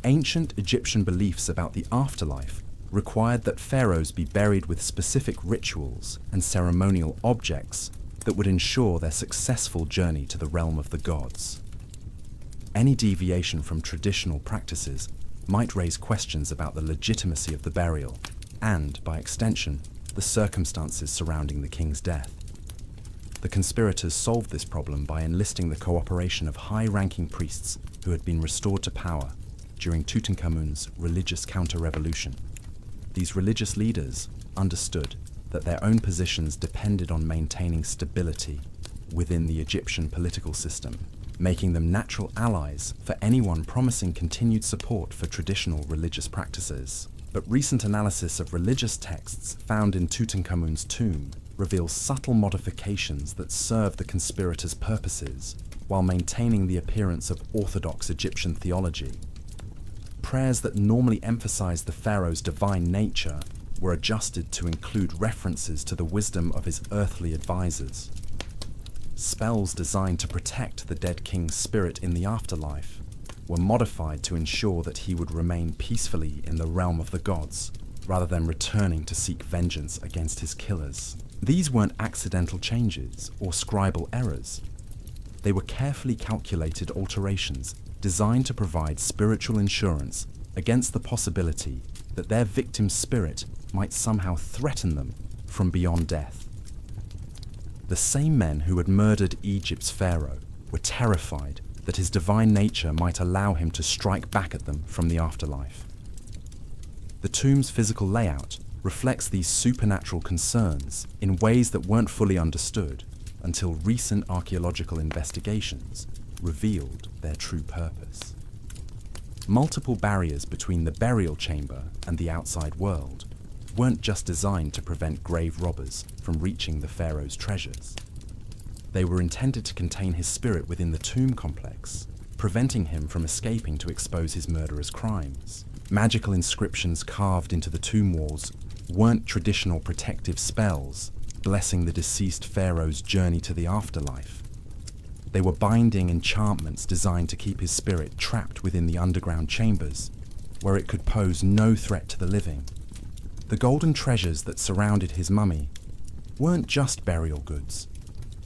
Ancient Egyptian beliefs about the afterlife required that pharaohs be buried with specific rituals and ceremonial objects that would ensure their successful journey to the realm of the gods. Any deviation from traditional practices might raise questions about the legitimacy of the burial and, by extension, the circumstances surrounding the king's death. The conspirators solved this problem by enlisting the cooperation of high-ranking priests who had been restored to power during Tutankhamun's religious counter-revolution. These religious leaders understood that their own positions depended on maintaining stability within the Egyptian political system, making them natural allies for anyone promising continued support for traditional religious practices. But recent analysis of religious texts found in Tutankhamun's tomb reveals subtle modifications that serve the conspirators' purposes while maintaining the appearance of orthodox Egyptian theology. Prayers that normally emphasize the pharaoh's divine nature were adjusted to include references to the wisdom of his earthly advisors. Spells designed to protect the dead king's spirit in the afterlife were modified to ensure that he would remain peacefully in the realm of the gods, rather than returning to seek vengeance against his killers. These weren't accidental changes or scribal errors. They were carefully calculated alterations designed to provide spiritual insurance against the possibility that their victim's spirit might somehow threaten them from beyond death. The same men who had murdered Egypt's pharaoh were terrified that his divine nature might allow him to strike back at them from the afterlife. The tomb's physical layout reflects these supernatural concerns in ways that weren't fully understood until recent archaeological investigations revealed their true purpose. Multiple barriers between the burial chamber and the outside world weren't just designed to prevent grave robbers from reaching the pharaoh's treasures. They were intended to contain his spirit within the tomb complex, preventing him from escaping to expose his murderous crimes. Magical inscriptions carved into the tomb walls weren't traditional protective spells, blessing the deceased pharaoh's journey to the afterlife. They were binding enchantments designed to keep his spirit trapped within the underground chambers, where it could pose no threat to the living. The golden treasures that surrounded his mummy weren't just burial goods.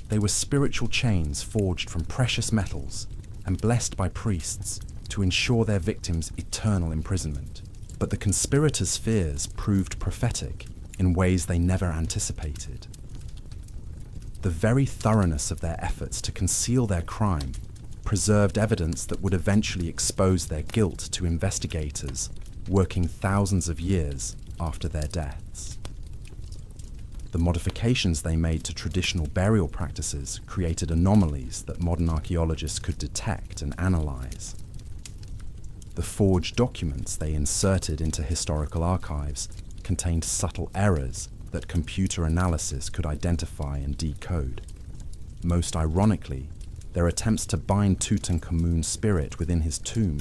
They were spiritual chains forged from precious metals and blessed by priests to ensure their victims' eternal imprisonment. But the conspirators' fears proved prophetic in ways they never anticipated. The very thoroughness of their efforts to conceal their crime preserved evidence that would eventually expose their guilt to investigators working thousands of years after their deaths. The modifications they made to traditional burial practices created anomalies that modern archaeologists could detect and analyze. The forged documents they inserted into historical archives contained subtle errors that computer analysis could identify and decode. Most ironically, their attempts to bind Tutankhamun's spirit within his tomb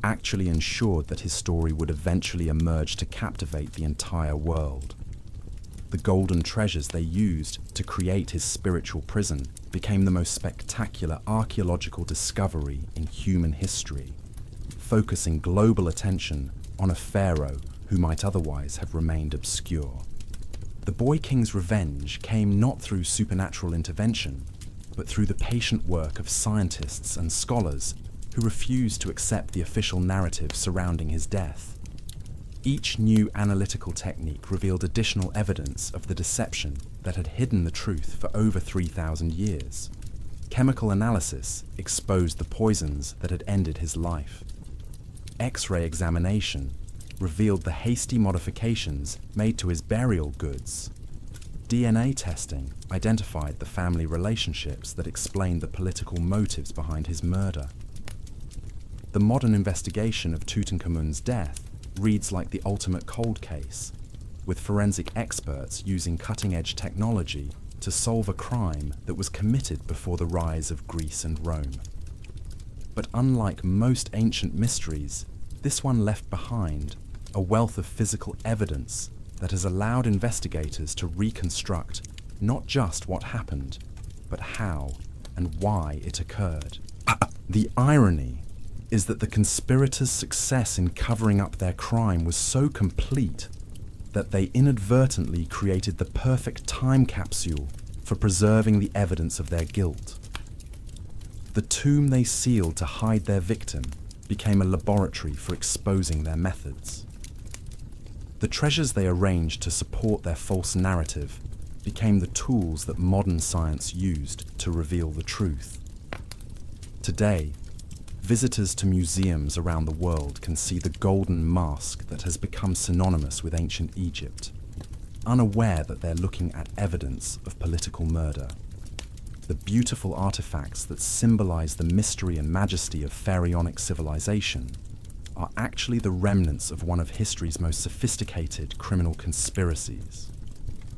actually ensured that his story would eventually emerge to captivate the entire world. The golden treasures they used to create his spiritual prison became the most spectacular archaeological discovery in human history, focusing global attention on a pharaoh who might otherwise have remained obscure. The boy king's revenge came not through supernatural intervention, but through the patient work of scientists and scholars who refused to accept the official narrative surrounding his death. Each new analytical technique revealed additional evidence of the deception that had hidden the truth for over 3,000 years. Chemical analysis exposed the poisons that had ended his life. X-ray examination revealed the hasty modifications made to his burial goods. DNA testing identified the family relationships that explained the political motives behind his murder. The modern investigation of Tutankhamun's death reads like the ultimate cold case, with forensic experts using cutting-edge technology to solve a crime that was committed before the rise of Greece and Rome. But unlike most ancient mysteries, This one left behind a wealth of physical evidence that has allowed investigators to reconstruct not just what happened, but how and why it occurred. The irony is that the conspirators' success in covering up their crime was so complete that they inadvertently created the perfect time capsule for preserving the evidence of their guilt. The tomb they sealed to hide their victim became a laboratory for exposing their methods. The treasures they arranged to support their false narrative became the tools that modern science used to reveal the truth. Today, visitors to museums around the world can see the golden mask that has become synonymous with ancient Egypt, unaware that they're looking at evidence of political murder. The beautiful artifacts that symbolize the mystery and majesty of pharaonic civilization are actually the remnants of one of history's most sophisticated criminal conspiracies.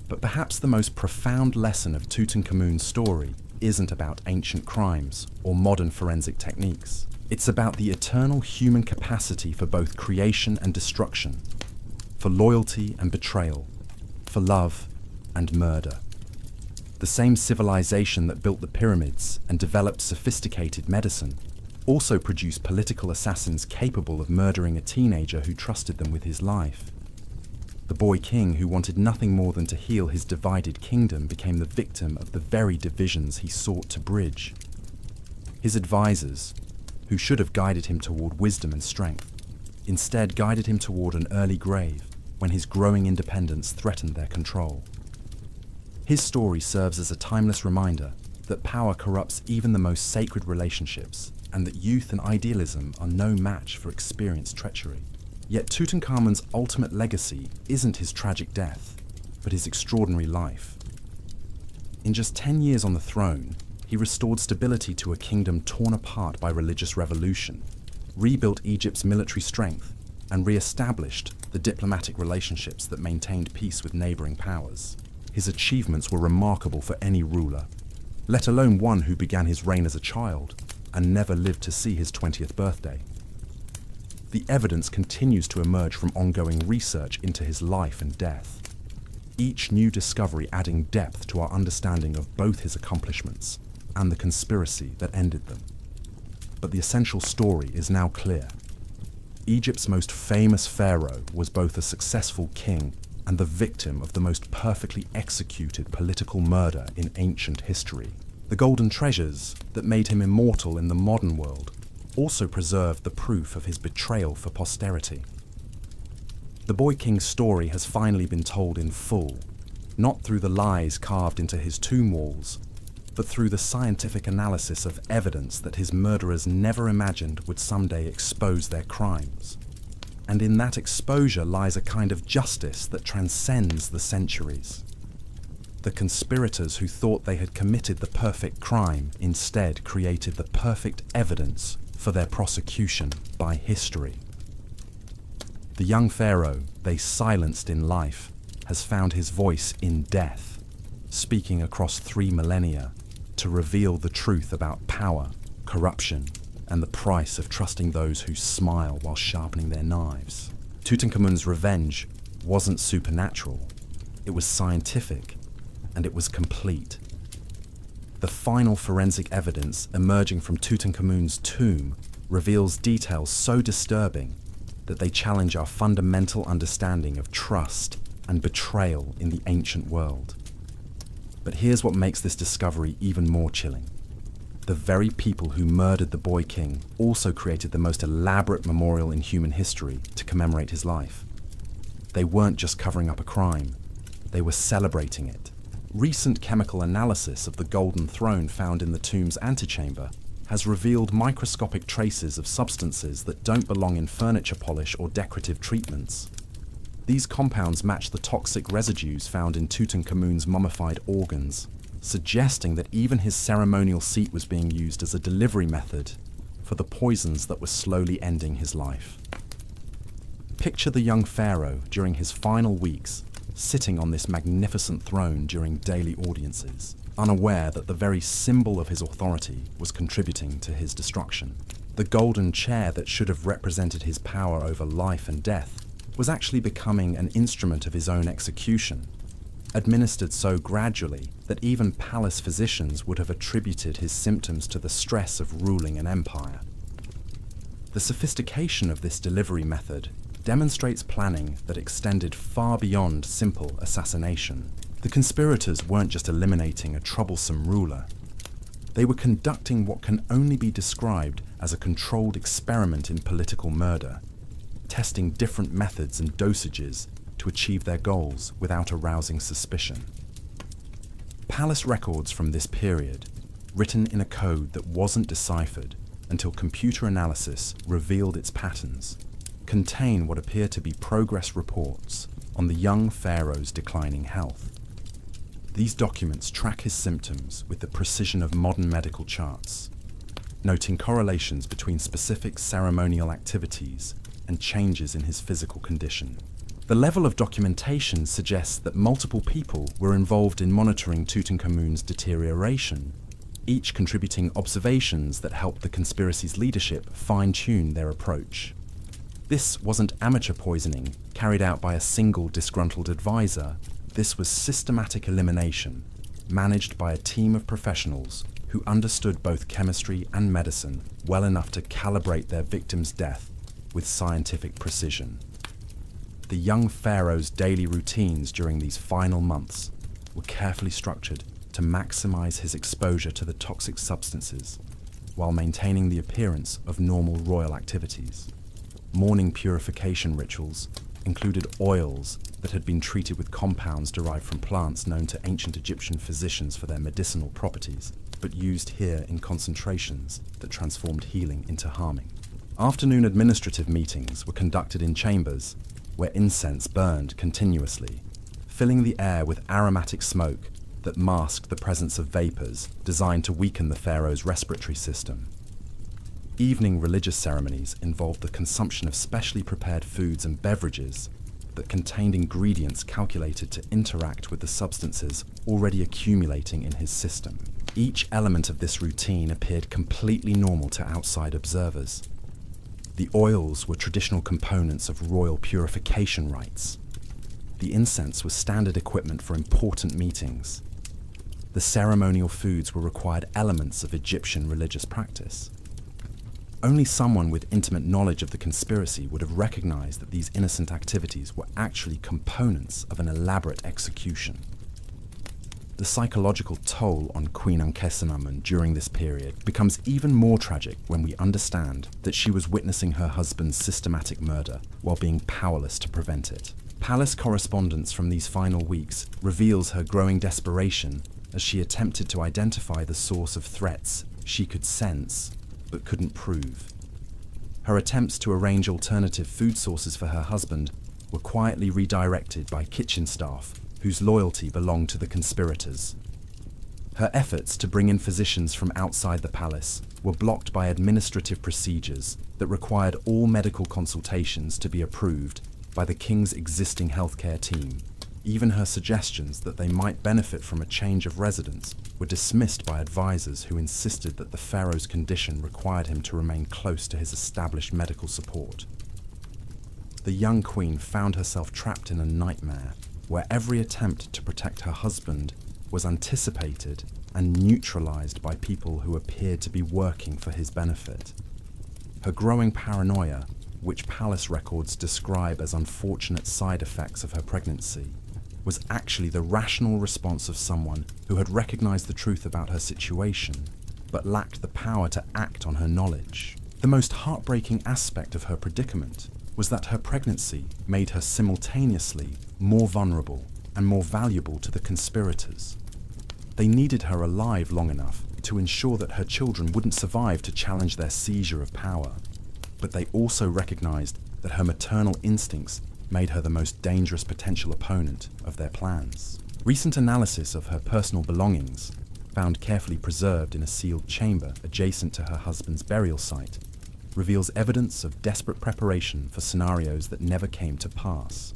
But perhaps the most profound lesson of Tutankhamun's story isn't about ancient crimes or modern forensic techniques. It's about the eternal human capacity for both creation and destruction, for loyalty and betrayal, for love and murder. The same civilization that built the pyramids and developed sophisticated medicine also produced political assassins capable of murdering a teenager who trusted them with his life. The boy king who wanted nothing more than to heal his divided kingdom became the victim of the very divisions he sought to bridge. His advisors, who should have guided him toward wisdom and strength, instead guided him toward an early grave when his growing independence threatened their control. His story serves as a timeless reminder that power corrupts even the most sacred relationships, and that youth and idealism are no match for experienced treachery. Yet Tutankhamun's ultimate legacy isn't his tragic death, but his extraordinary life. In just 10 years on the throne, he restored stability to a kingdom torn apart by religious revolution, rebuilt Egypt's military strength, and re-established the diplomatic relationships that maintained peace with neighboring powers. His achievements were remarkable for any ruler, let alone one who began his reign as a child and never lived to see his 20th birthday. The evidence continues to emerge from ongoing research into his life and death, each new discovery adding depth to our understanding of both his accomplishments and the conspiracy that ended them. But the essential story is now clear. Egypt's most famous pharaoh was both a successful king and the victim of the most perfectly executed political murder in ancient history. The golden treasures that made him immortal in the modern world also preserved the proof of his betrayal for posterity. The boy king's story has finally been told in full, not through the lies carved into his tomb walls, but through the scientific analysis of evidence that his murderers never imagined would someday expose their crimes. And in that exposure lies a kind of justice that transcends the centuries. The conspirators who thought they had committed the perfect crime instead created the perfect evidence for their prosecution by history. The young pharaoh they silenced in life has found his voice in death, speaking across 3 millennia to reveal the truth about power, corruption, and the price of trusting those who smile while sharpening their knives. Tutankhamun's revenge wasn't supernatural, it was scientific, and it was complete. The final forensic evidence emerging from Tutankhamun's tomb reveals details so disturbing that they challenge our fundamental understanding of trust and betrayal in the ancient world. But here's what makes this discovery even more chilling. The very people who murdered the boy king also created the most elaborate memorial in human history to commemorate his life. They weren't just covering up a crime, they were celebrating it. Recent chemical analysis of the golden throne found in the tomb's antechamber has revealed microscopic traces of substances that don't belong in furniture polish or decorative treatments. These compounds match the toxic residues found in Tutankhamun's mummified organs, suggesting that even his ceremonial seat was being used as a delivery method for the poisons that were slowly ending his life. Picture the young pharaoh during his final weeks, sitting on this magnificent throne during daily audiences, unaware that the very symbol of his authority was contributing to his destruction. The golden chair that should have represented his power over life and death was actually becoming an instrument of his own execution, administered so gradually that even palace physicians would have attributed his symptoms to the stress of ruling an empire. The sophistication of this delivery method demonstrates planning that extended far beyond simple assassination. The conspirators weren't just eliminating a troublesome ruler. They were conducting what can only be described as a controlled experiment in political murder, testing different methods and dosages to achieve their goals without arousing suspicion. Palace records from this period, written in a code that wasn't deciphered until computer analysis revealed its patterns, contain what appear to be progress reports on the young pharaoh's declining health. These documents track his symptoms with the precision of modern medical charts, noting correlations between specific ceremonial activities and changes in his physical condition. The level of documentation suggests that multiple people were involved in monitoring Tutankhamun's deterioration, each contributing observations that helped the conspiracy's leadership fine-tune their approach. This wasn't amateur poisoning carried out by a single disgruntled advisor. This was systematic elimination, managed by a team of professionals who understood both chemistry and medicine well enough to calibrate their victim's death with scientific precision. The young pharaoh's daily routines during these final months were carefully structured to maximize his exposure to the toxic substances while maintaining the appearance of normal royal activities. Morning purification rituals included oils that had been treated with compounds derived from plants known to ancient Egyptian physicians for their medicinal properties, but used here in concentrations that transformed healing into harming. Afternoon administrative meetings were conducted in chambers where incense burned continuously, filling the air with aromatic smoke that masked the presence of vapors designed to weaken the pharaoh's respiratory system. Evening religious ceremonies involved the consumption of specially prepared foods and beverages that contained ingredients calculated to interact with the substances already accumulating in his system. Each element of this routine appeared completely normal to outside observers. The oils were traditional components of royal purification rites. The incense was standard equipment for important meetings. The ceremonial foods were required elements of Egyptian religious practice. Only someone with intimate knowledge of the conspiracy would have recognized that these innocent activities were actually components of an elaborate execution. The psychological toll on Queen Tutankhamun during this period becomes even more tragic when we understand that she was witnessing her husband's systematic murder while being powerless to prevent it. Palace correspondence from these final weeks reveals her growing desperation as she attempted to identify the source of threats she could sense but couldn't prove. Her attempts to arrange alternative food sources for her husband were quietly redirected by kitchen staff whose loyalty belonged to the conspirators. Her efforts to bring in physicians from outside the palace were blocked by administrative procedures that required all medical consultations to be approved by the king's existing healthcare team. Even her suggestions that they might benefit from a change of residence were dismissed by advisors who insisted that the pharaoh's condition required him to remain close to his established medical support. The young queen found herself trapped in a nightmare where every attempt to protect her husband was anticipated and neutralized by people who appeared to be working for his benefit. Her growing paranoia, which palace records describe as unfortunate side effects of her pregnancy, was actually the rational response of someone who had recognized the truth about her situation, but lacked the power to act on her knowledge. The most heartbreaking aspect of her predicament was that her pregnancy made her simultaneously more vulnerable and more valuable to the conspirators. They needed her alive long enough to ensure that her children wouldn't survive to challenge their seizure of power, but they also recognized that her maternal instincts made her the most dangerous potential opponent of their plans. Recent analysis of her personal belongings, found carefully preserved in a sealed chamber adjacent to her husband's burial site, reveals evidence of desperate preparation for scenarios that never came to pass.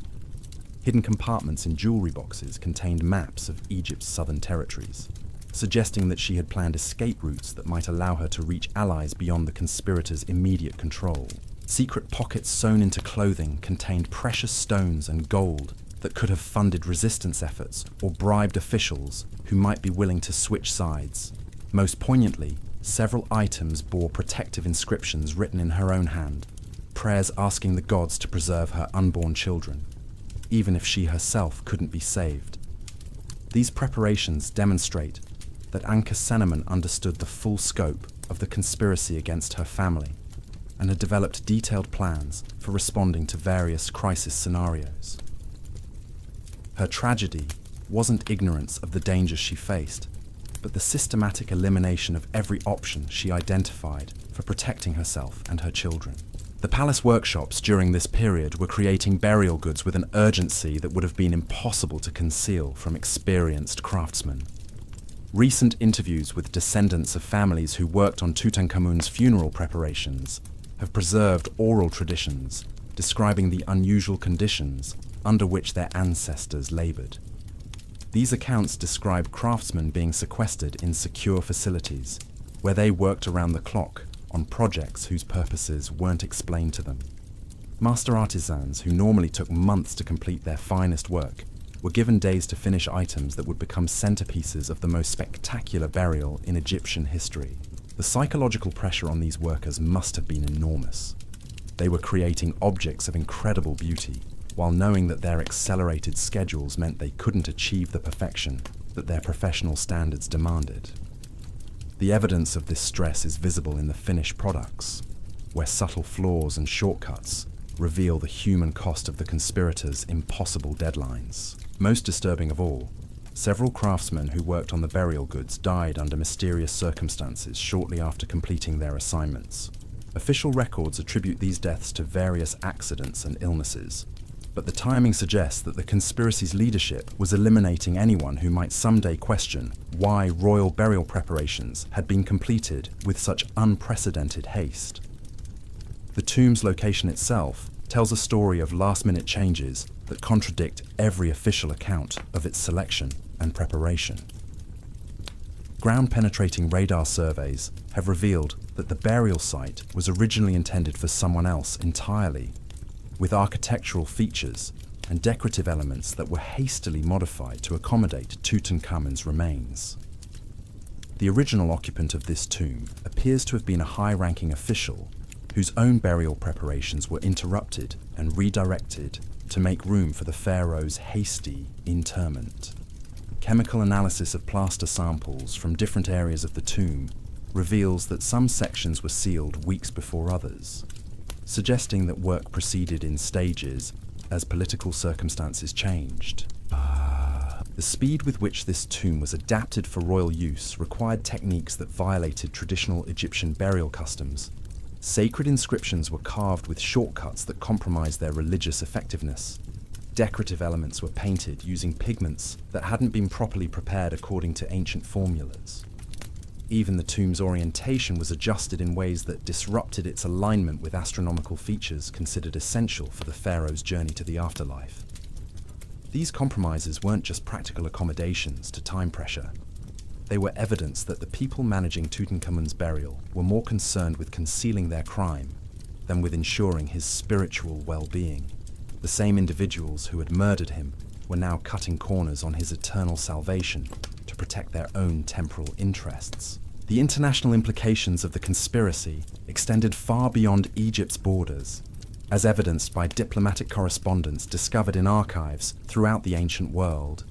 Hidden compartments in jewelry boxes contained maps of Egypt's southern territories. suggesting that she had planned escape routes that might allow her to reach allies beyond the conspirators' immediate control. Secret pockets sewn into clothing contained precious stones and gold that could have funded resistance efforts or bribed officials who might be willing to switch sides. Most poignantly, several items bore protective inscriptions written in her own hand, prayers asking the gods to preserve her unborn children, even if she herself couldn't be saved. These preparations demonstrate that Anka Seneman understood the full scope of the conspiracy against her family and had developed detailed plans for responding to various crisis scenarios. Her tragedy wasn't ignorance of the dangers she faced, but the systematic elimination of every option she identified for protecting herself and her children. The palace workshops during this period were creating burial goods with an urgency that would have been impossible to conceal from experienced craftsmen. Recent interviews with descendants of families who worked on Tutankhamun's funeral preparations have preserved oral traditions describing the unusual conditions under which their ancestors labored. These accounts describe craftsmen being sequestered in secure facilities, where they worked around the clock on projects whose purposes weren't explained to them. Master artisans, who normally took months to complete their finest work, were given days to finish items that would become centerpieces of the most spectacular burial in Egyptian history. The psychological pressure on these workers must have been enormous. They were creating objects of incredible beauty, while knowing that their accelerated schedules meant they couldn't achieve the perfection that their professional standards demanded. The evidence of this stress is visible in the finished products, where subtle flaws and shortcuts reveal the human cost of the conspirators' impossible deadlines. Most disturbing of all, several craftsmen who worked on the burial goods died under mysterious circumstances shortly after completing their assignments. Official records attribute these deaths to various accidents and illnesses, but the timing suggests that the conspiracy's leadership was eliminating anyone who might someday question why royal burial preparations had been completed with such unprecedented haste. The tomb's location itself tells a story of last-minute changes that contradict every official account of its selection and preparation. Ground-penetrating radar surveys have revealed that the burial site was originally intended for someone else entirely, with architectural features and decorative elements that were hastily modified to accommodate Tutankhamun's remains. The original occupant of this tomb appears to have been a high-ranking official whose own burial preparations were interrupted and redirected to make room for the pharaoh's hasty interment. Chemical analysis of plaster samples from different areas of the tomb reveals that some sections were sealed weeks before others, suggesting that work proceeded in stages as political circumstances changed. The speed with which this tomb was adapted for royal use required techniques that violated traditional Egyptian burial customs. Sacred inscriptions were carved with shortcuts that compromised their religious effectiveness. Decorative elements were painted using pigments that hadn't been properly prepared according to ancient formulas. Even the tomb's orientation was adjusted in ways that disrupted its alignment with astronomical features considered essential for the pharaoh's journey to the afterlife. These compromises weren't just practical accommodations to time pressure. They were evidence that the people managing Tutankhamun's burial were more concerned with concealing their crime than with ensuring his spiritual well-being. The same individuals who had murdered him were now cutting corners on his eternal salvation to protect their own temporal interests. The international implications of the conspiracy extended far beyond Egypt's borders, as evidenced by diplomatic correspondence discovered in archives throughout the ancient world.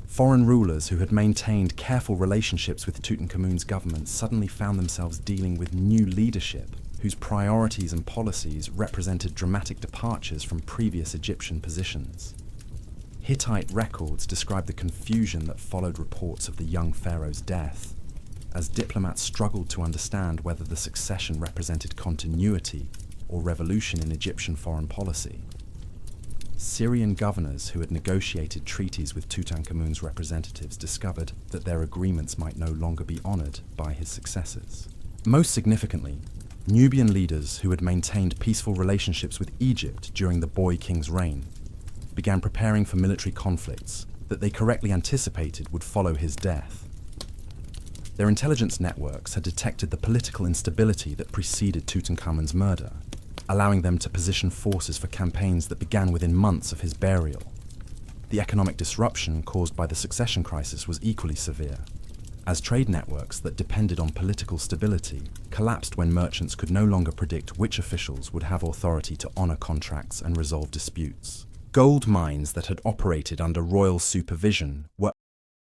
Foreign rulers who had maintained careful relationships with Tutankhamun's government suddenly found themselves dealing with new leadership whose priorities and policies represented dramatic departures from previous Egyptian positions. Hittite records describe the confusion that followed reports of the young pharaoh's death, as diplomats struggled to understand whether the succession represented continuity or revolution in Egyptian foreign policy. Syrian governors who had negotiated treaties with Tutankhamun's representatives discovered that their agreements might no longer be honored by his successors. Most significantly, Nubian leaders who had maintained peaceful relationships with Egypt during the boy king's reign began preparing for military conflicts that they correctly anticipated would follow his death. Their intelligence networks had detected the political instability that preceded Tutankhamun's murder, allowing them to position forces for campaigns that began within months of his burial. The economic disruption caused by the succession crisis was equally severe, as trade networks that depended on political stability collapsed when merchants could no longer predict which officials would have authority to honor contracts and resolve disputes. Gold mines that had operated under royal supervision were